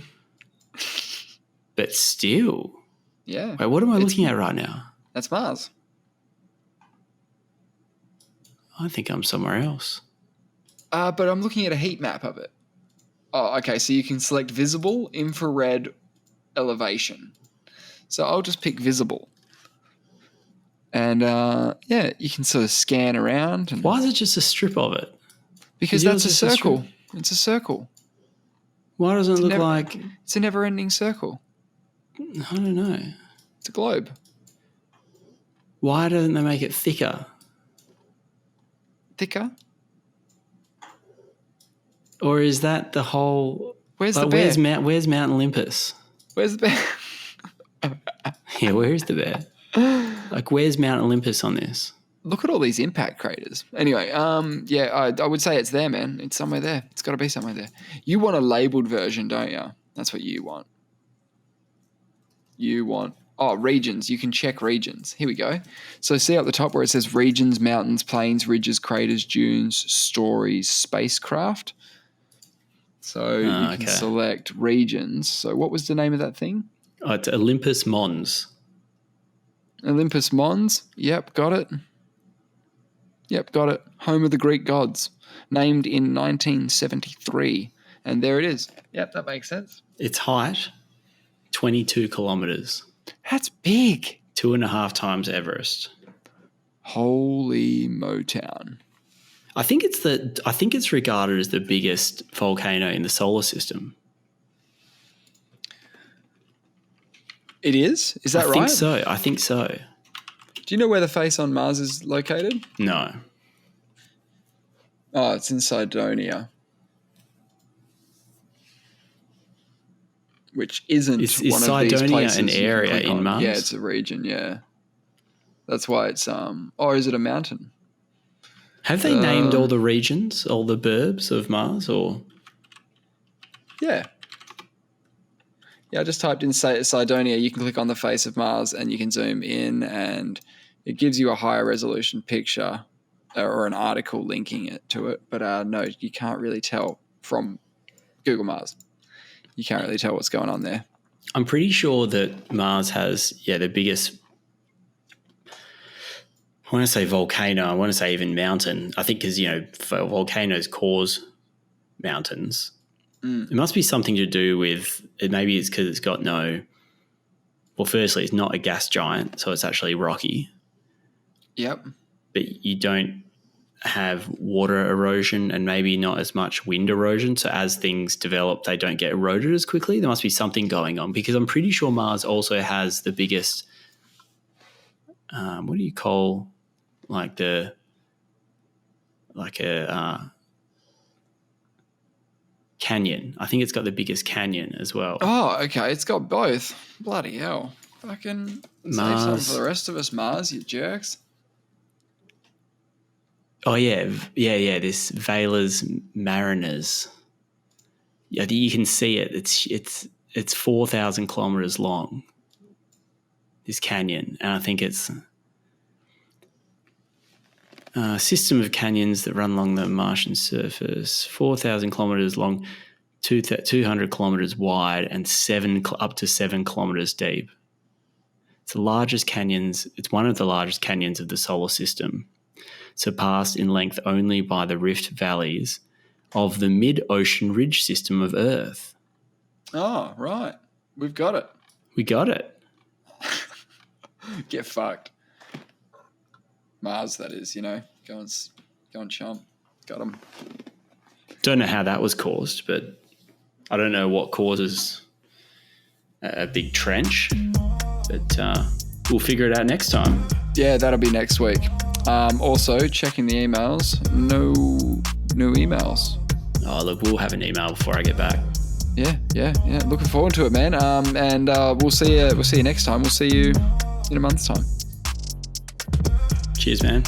But still. Yeah. Wait, what am I looking at right now? That's Mars. I think I'm somewhere else. But I'm looking at a heat map of it. Oh, okay. So you can select visible, infrared, elevation. So I'll just pick visible. And, you can sort of scan around. And Why is it just a strip of it? because that's a circle. It's a circle. Why doesn't it look like... It's a never-ending circle. I don't know. It's a globe. Why don't they make it thicker? Thicker? Or is that the whole... Where's the bear? Where's Mount Olympus? Where's the bear? Yeah, where is the bear? Like, where's Mount Olympus on this? Look at all these impact craters. Anyway, I would say it's there, man. It's somewhere there. It's got to be somewhere there. You want a labeled version, don't you? That's what you want. Regions. You can check regions. Here we go. So see up the top where it says regions, mountains, plains, ridges, craters, dunes, stories, spacecraft. So you can select regions. So what was the name of that thing? Oh, it's Olympus Mons. Olympus Mons. Yep, got it. Home of the Greek gods. Named in 1973. And there it is. Yep, that makes sense. Its height, 22 kilometres. That's big. 2.5 times Everest. Holy Motown. I think it's regarded as the biggest volcano in the solar system. It is? Is that right? I think so. Do you know where the face on Mars is located? No. Oh, it's in Cydonia. Which isn't one of these places. Is Cydonia an area in Mars? Yeah, it's a region, yeah. That's why it's or is it a mountain? Have they named all the regions, all the burbs of Mars, or? Yeah. Yeah, I just typed in Cydonia. You can click on the face of Mars and you can zoom in and it gives you a higher resolution picture or an article linking it to it. But no, you can't really tell from Google Mars. You can't really tell what's going on there. I'm pretty sure that Mars has, the biggest, I want to say volcano, I want to say even mountain. I think because, volcanoes cause mountains. It must be something to do with, maybe it's because it's got firstly, it's not a gas giant, so it's actually rocky. Yep. But you don't have water erosion and maybe not as much wind erosion. So as things develop, they don't get eroded as quickly. There must be something going on because I'm pretty sure Mars also has the biggest, what do you call canyon. I think it's got the biggest canyon as well. Oh, okay. It's got both. Bloody hell. Fucking save something for the rest of us, Mars, you jerks. Oh, yeah. This Valles Marineris. Yeah, you can see it. It's 4,000 kilometers long, this canyon. And I think it's a system of canyons that run along the Martian surface, 4,000 kilometers long, 200 kilometers wide, and up to 7 kilometers deep. It's one of the largest canyons of the solar system, surpassed in length only by the rift valleys of the mid-ocean ridge system of Earth. Oh, right. We've got it. We got it. Get fucked. Mars, that is, go and chomp. Got him. Don't know how that was caused, but I don't know what causes a big trench, but we'll figure it out next time. Yeah, that'll be next week. Also, checking the emails. No new emails. Oh, look, we'll have an email before I get back. Yeah. Looking forward to it, man. And we'll see you next time. We'll see you in a month's time. Cheers, man.